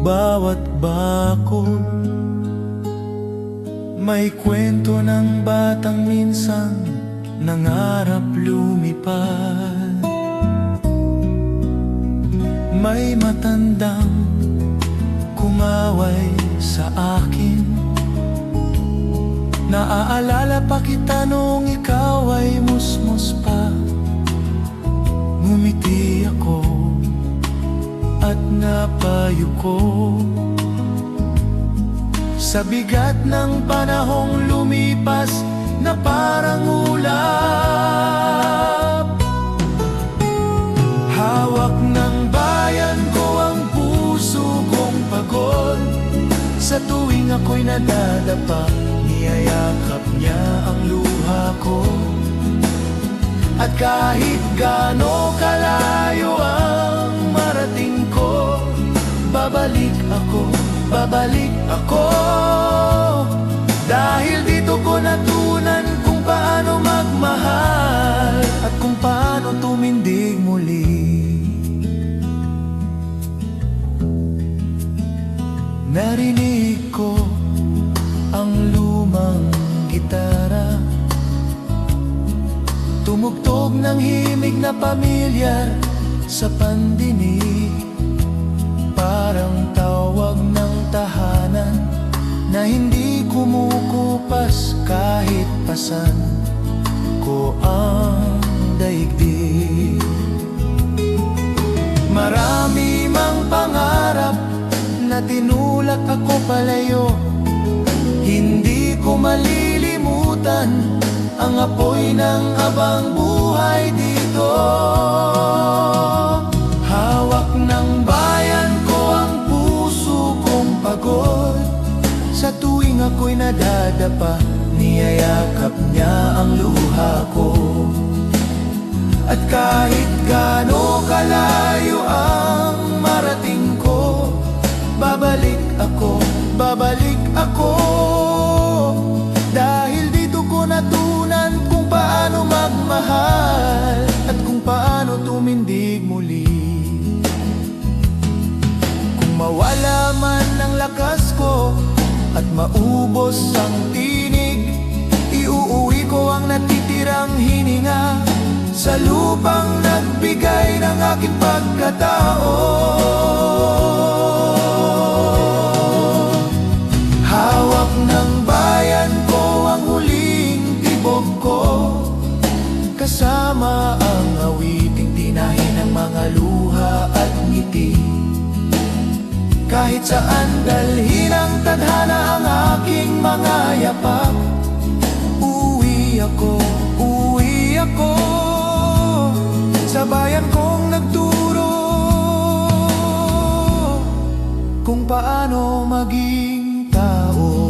bawat bakod, may kwento ng batang minsan nangarap lumipad. May matandang kumaway sa akin, naaalala pa kita noong ikaw ay musmos pa. Ngumiti ako at napayuko sa bigat ng panahong lumipas na parang ulap. Hawak ng bayan ko ang puso kong pagod. Sa tuwing ako'y nadadapa, niyayakap niya ang luha ko. At kahit gaano kalayo ang marating ko, babalik ako, babalik ako. Dahil dito ko natunan kung paano magmahal at kung paano tumindig muli. Narinig ko ang lumang gitara, tumugtog ng himig na pamilyar sa pandinig. Parang tawag ng tahanan na hindi kumukupas kahit pasan ko ang daigdig. Marami mang pangarap na tinulak ako palayo, hindi ko malilimutan ang apoy ng abang buhay dito. Hawak ng bayan ko ang puso kong pagod, sa tuwing ako'y nadadapa, niyayakap niya ang luha ko. At kahit gaano kalayo ang marating ko, babalik ako, babalik ako. Dahil dito ko natunan kung paano magmahal at kung paano tumindig muli. Kung mawala man ang lakas ko at maubos ang tinig, iuuwi ko ang natitirang hininga sa lupang nagbigay ng aking pagkatao. Hawak ng bayan ko ang huling tibok ko, kasama ang awiting tinahin ng mga luha at ngiti. Kahit saan dalhin ang tadhana ang aking mga yapak, uwi ako, uwi ako sa bayan kong nagturo kung paano maging tao.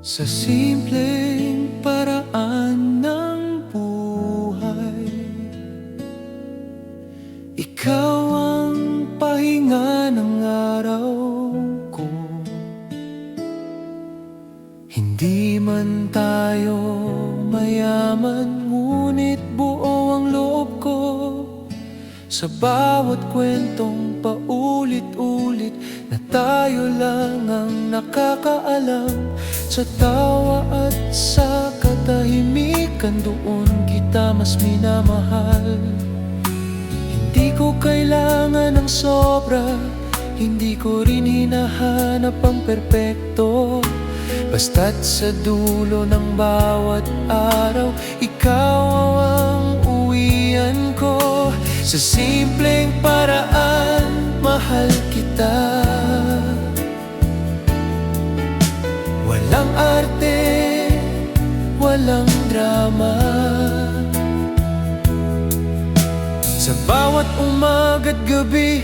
Sa simpleng paraan ng buhay, ikaw ang pahinga ng araw ko. Hindi man tayo mayaman, ngunit buo ang loob ko. Sa bawat kwentong paulit-ulit na tayo lang ang nakakaalam, sa tawa at sa katahimikan, doon kita mas minamahal. Hindi ko kailangan ng sobra, hindi ko rin hinahanap ang perpekto. Basta't sa dulo ng bawat araw, ikaw ang uwian ko. Sa simpleng paraan, mahal kita. Walang arte, walang drama. Sa bawat umaga't gabi,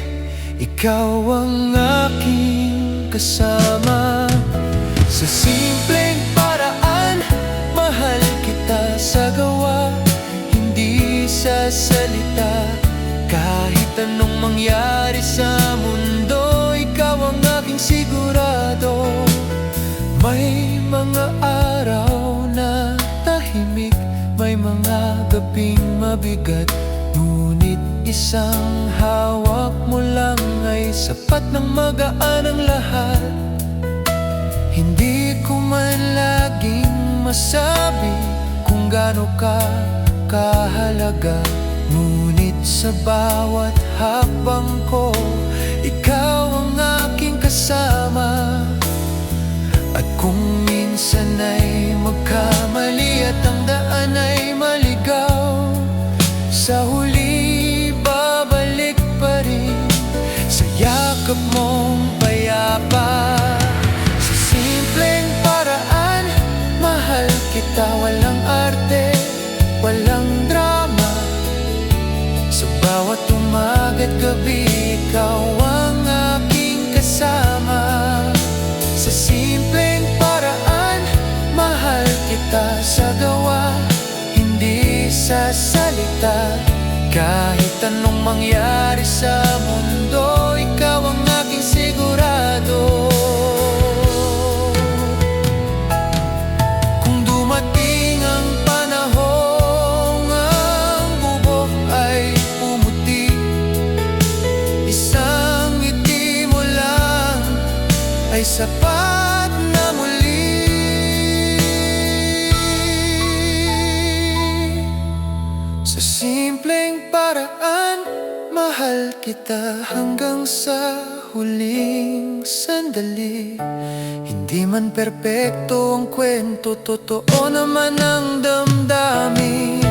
ikaw ang aking kasama. Sa simpleng paraan, mahal kita sa gawa, hindi sa salita. Kahit anong mangyari sa mundo, ikaw ang aking sigurado. May mga araw na tahimik, may mga gabing mabigat, ngunit isang hawak mo lang ay sapat ng magaan ang lahat. Hindi ko man laging masabi kung gaano ka kahalaga, ngunit sa bawat hakbang ko, ikaw ang aking kasama. At kung minsan ay magkamali at ang daan ay maligaw, sa huli ikaw ang aking kasama. Sa simpleng paraan, mahal kita sa gawa, hindi sa salita. Kahit anong mangyari sa mundo, ikaw ang aking sigurado. Kung dumating ang panahong ang bubok ay pumuti, isang ngiti mo lang ay sapat na muli. Sa simpleng paraan, mahal kita hanggang sa huling sandali. Hindi man perpekto ang kwento, totoo naman ang damdamin.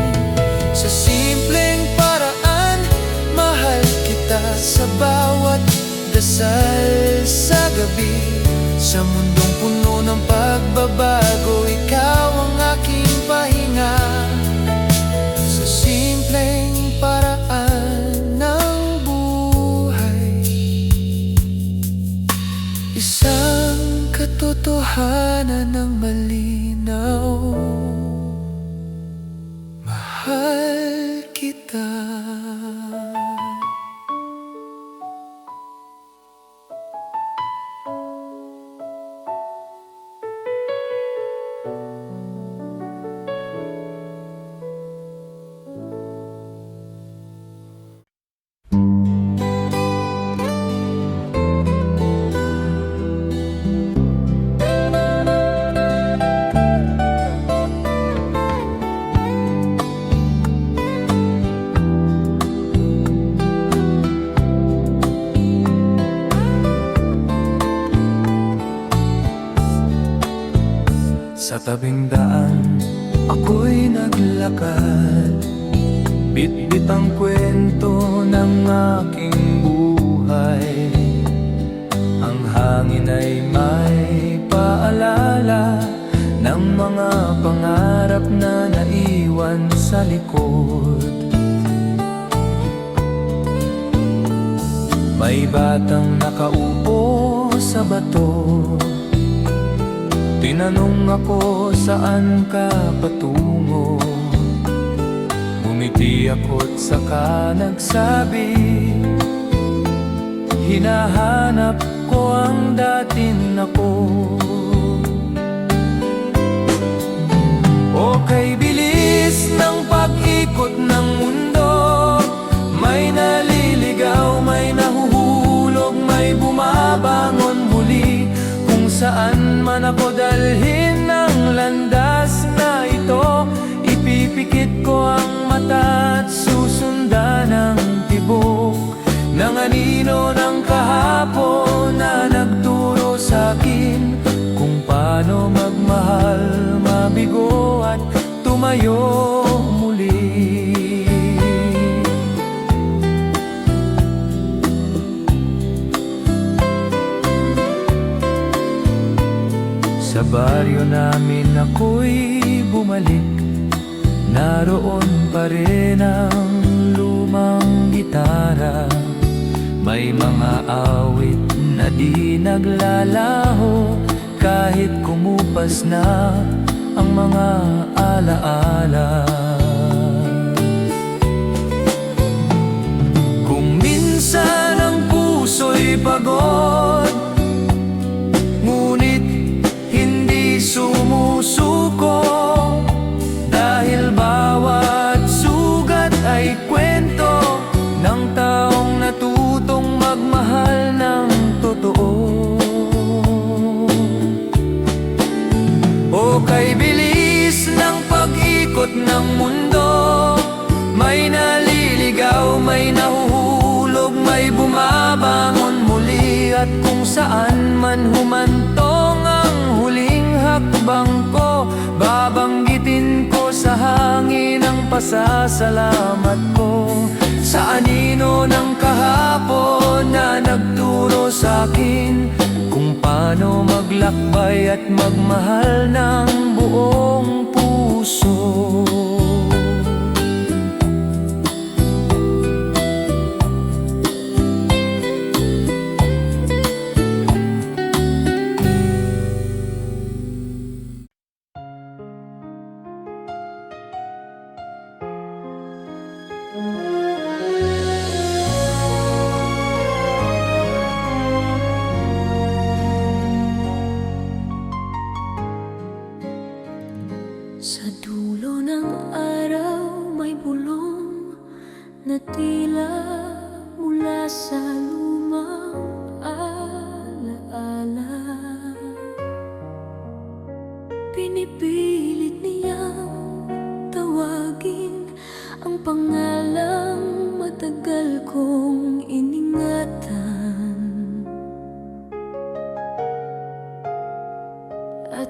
Sa simpleng paraan, mahal kita sa bawat dasal sa gabi. Sa mundong puno ng pagbabago, ikaw ang aking pahinga. Sa simpleng paraan ng buhay, isang katotohanan ng malinaw, mahal kita. Sa tabing daan, ako'y naglakad, bit-bit ang kwento ng aking buhay. Ang hangin ay may paalala ng mga pangarap na naiwan sa likod. May batang nakaupo sa bato, tinanong ako saan ka patungo. Bumiti ako't saka nagsabi, hinahanap ko ang dating ako. O kay bilis ng pag-ikot ng mundo, may naliligaw, may nahuhulog, may bumabangon muli. Kung saan man ako dalhin ng landas na ito, ipipikit ko ang mata at susundan ang tibok ng anino ng kahapon na nagturo sa'kin kung paano magmahal, mabigo at tumayo muli. Sa baryo namin ako'y bumalik, naroon pa rin ang lumang gitara. May mga awit na di naglalaho, kahit kumupas na ang mga alaala. Kung minsan ang puso'y pagod, ngunit hindi sumusuko, dahil bawat sugat ay kwento ng taong natutong magmahal ng totoo. O kay bilis ng pag-ikot ng mundo, may naliligaw, may nahuhulog, may bumabangon muli. At kung saan man humantong ang huling hakbang ko, babanggitin ko sa hangin ang pasasalamat ko sa anino ng kahapon na nagturo sa'kin kung paano maglakbay at magmahal ng buong puso.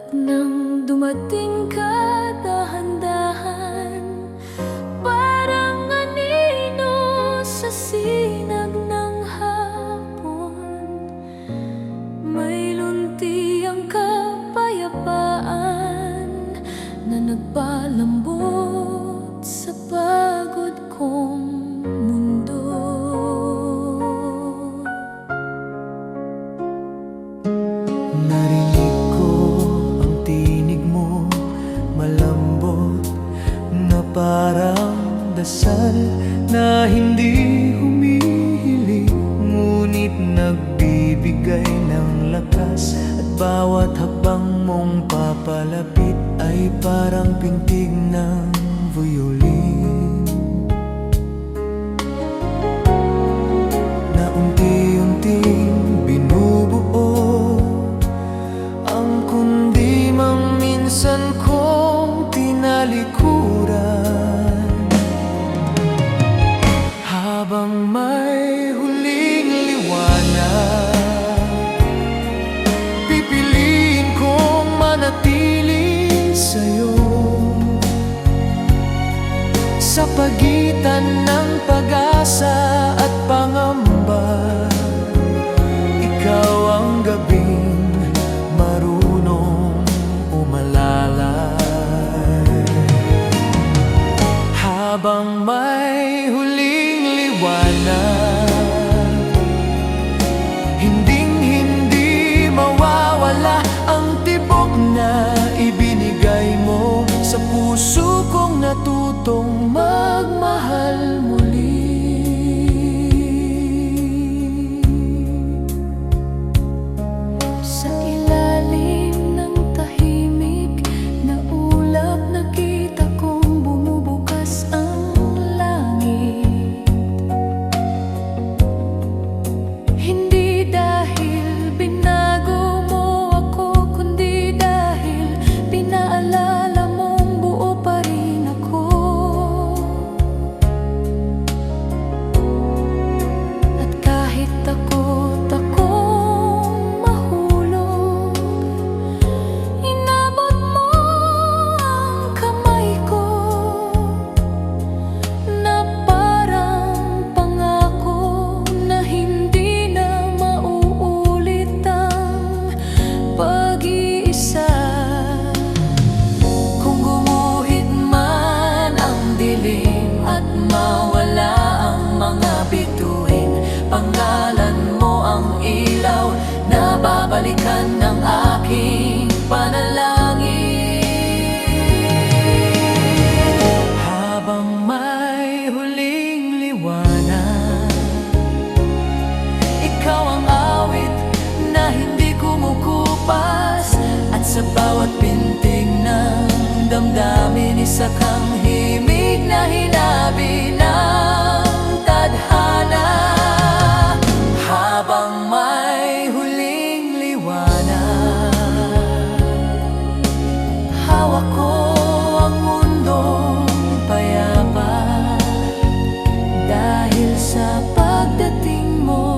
nang dumating ka dahan-dahan, parang anino sa sinag ng hapon, may lunti ang kapayapaan na nagpalambot sa pagod kong mundo. Narinig ko ang tinig mo, malambot na parang dasal na hindi humihiling, ngunit nagbibigay ng lakas. At bawat hakbang mong papalapit ay parang pintig ng violin na unti-unting binubuo ang kundi mang minsan kong tinalikuran. Habang may huling liwanag, pipiliin kong manatili sa'yo sa pagitan ng pag-asa at pangamba. Ikaw ang gabing marunong umalalay. Habang may huling liwanag, hinding-hindi mawawala ang tibok na ibinigay mo sa puso kong natutong magmahal muli. Sa ilalim ng tahimik na ulap, nakita kong bumubukas ang langit. Hindi dahil binago mo ako, kundi dahil pinaalala mong buo pa rin ako. At kahit takot akong mahulog, inabot mo ang kamay ko na parang pangako na hindi na mauulit ang pag-iisa. Kung gumuhit man ang dilim at mawala ang mga bituin, pangalan mo ang ilaw na babalikan ng aking panalangin. Habang may huling liwanag, ikaw ang awit na hindi kumukupas, at sa bawat pintig ng damdamin, isa kang himig na hinabi ng tadhana. Habang may huling liwanag, hawak ko ang mundong payapa, dahil sa pagdating mo,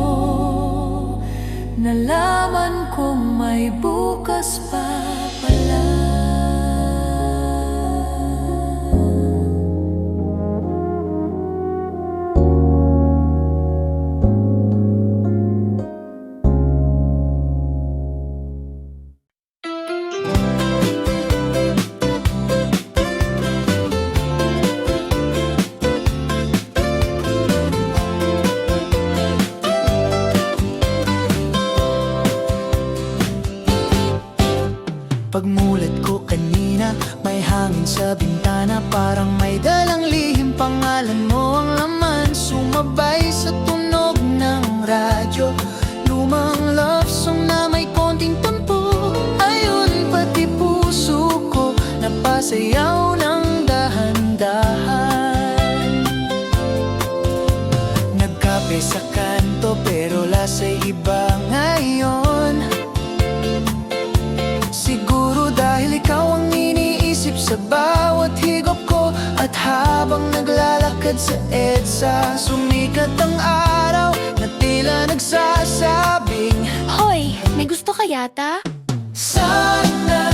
nalaman kong may bukas pa pala. Pagmulat ko kanina, may hangin sa bintana, parang may dalang lihim, pangalan mo ang laman. Sumabay sa tunog ng radyo, lumang love song na may konting tampo. Ayun, pati puso ko napasayaw ng dahan-dahan. Nagkape sa kanto pero lasa'y iba ngayon. Siguro dahil ikaw ang iniisip sa bawat higop ko, at habang naglalakad sa EDSA, sumikat ang araw na tila nagsasabing, Hoy, may gusto ka yata? sana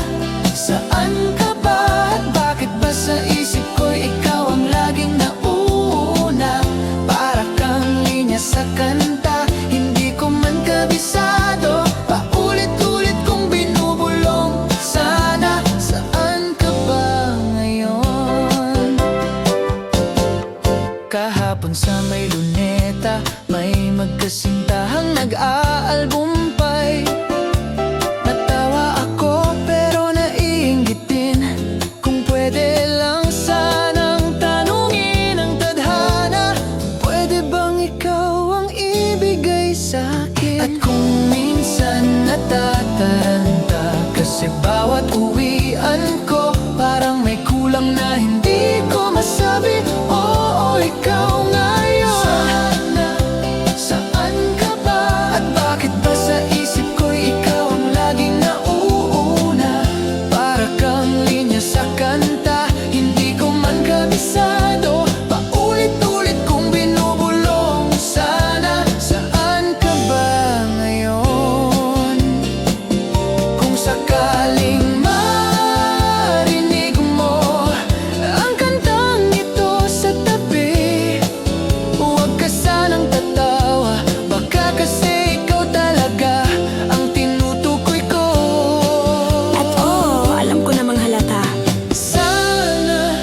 At kung minsan natataranta, kasi bawat uwian ko parang may kulang na hindi ko masabi. Oo, ikaw ngayon. Sana, saan ka ba? At bakit ba sa isip ko'y ikaw ang laging nauuna? Para kang linya sa kanta, hindi ko man kabisado. Paulit-ulit kong binubulong. Sana, saan ka ba ngayon? Kung sakaling marinig mo ang kantang ito sa tabi, huwag ka sanang tatawa. Baka kasi ikaw talaga ang tinutukoy ko. At oo, alam ko namang halata. Sana,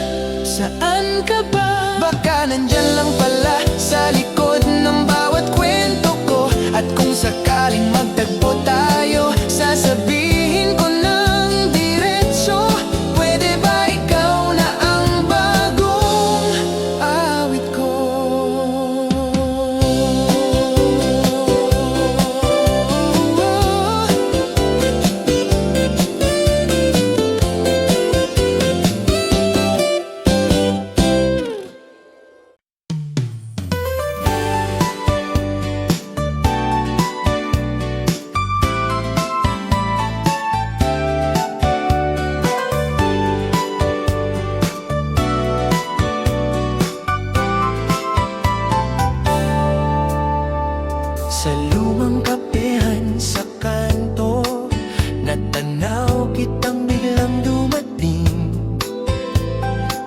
saan ka ba? Baka nandyan lang pala sa likod ng bawat kwento ko. At kung sakaling magtagpo tayo, sasabihin ko ng diretso. Pwede ba ikaw na ang bagong awit ko? Sa lumang kapehan sa kanto, natanaw kitang biglang dumating.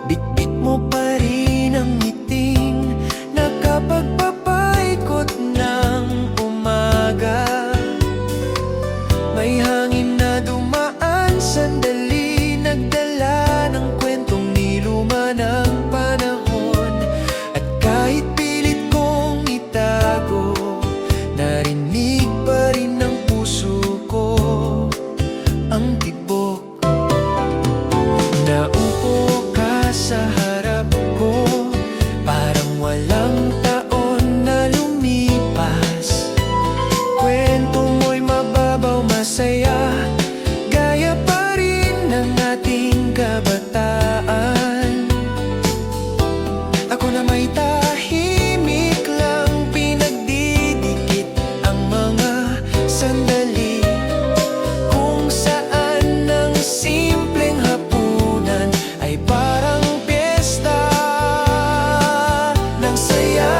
Bitbit mo pa rin ang ngiting, nakapagpapaikot ng umaga. May hangin na dumaan sandali, nagdala ng kwentong niluma ng panahon. At kahit pilit kong itago, narinig pa rin ng puso ko ang tibok. Naupo ka sa harap ko, parang walang taon na lumipas. Kwento mo'y mababaw, masaya, gaya pa rin ng ating kabataan. Ako na may tahimik lang, pinagdidikit ang mga sandali kung saan ang simpleng hapunan ay parang piyesta ng saya.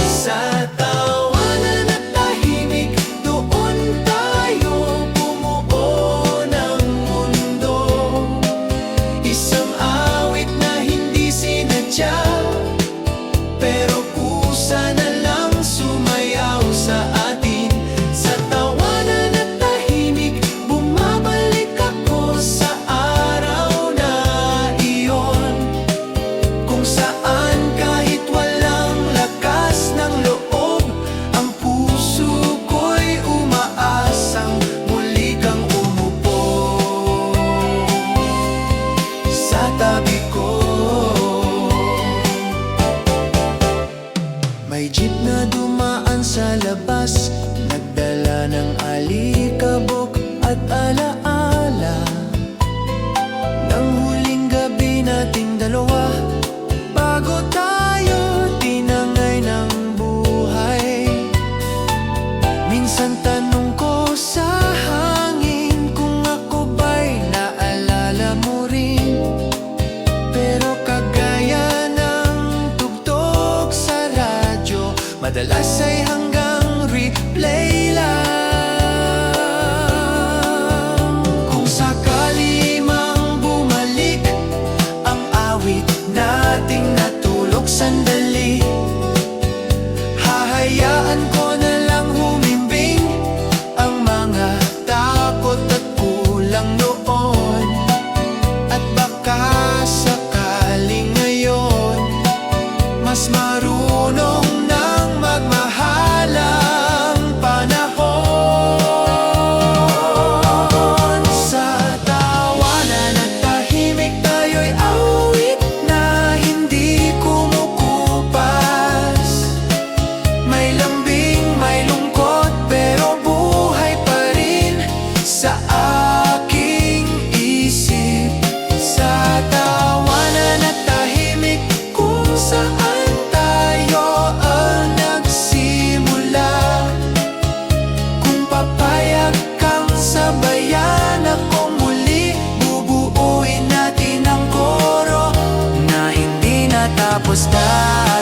Sa tawanan at tahimik, doon tayo bumuo ng mundo. Isang awit na hindi sinadya, pero kusa na lang sumayaw sa atin. Sa tawanan at tahimik, bumabalik ako sa araw na iyon, kung saan kahit walang lakas ng loob, ang puso ko'y umaasang muli kang umupo sa tabi ko. May jeep na dumaan sa labas, nagdala ng alikabok at alaala ng huling gabi nating dalawa, bago tayo tinangay ng buhay. Minsan tanong ko sa hangin kung ako ba'y naalala mo rin. Pero kagaya ng tugtog sa radyo, madalas ay hanggang replay lang. Kung sakali mang bumalik ang awit nating natulog sandali, hahayaan ko na lang humimbing ang mga takot at kulang noon. At baka sakaling ngayon, mas marunong nang magmahal ang panahon. May lambing, may lungkot, pero buhay pa rin sa aking isip. Sa tawanan at tahimik kung saan tayo ang nagsimula. Kung papayag kang sabayan ako muli, bubuuin natin ang koro na hindi natapos dati.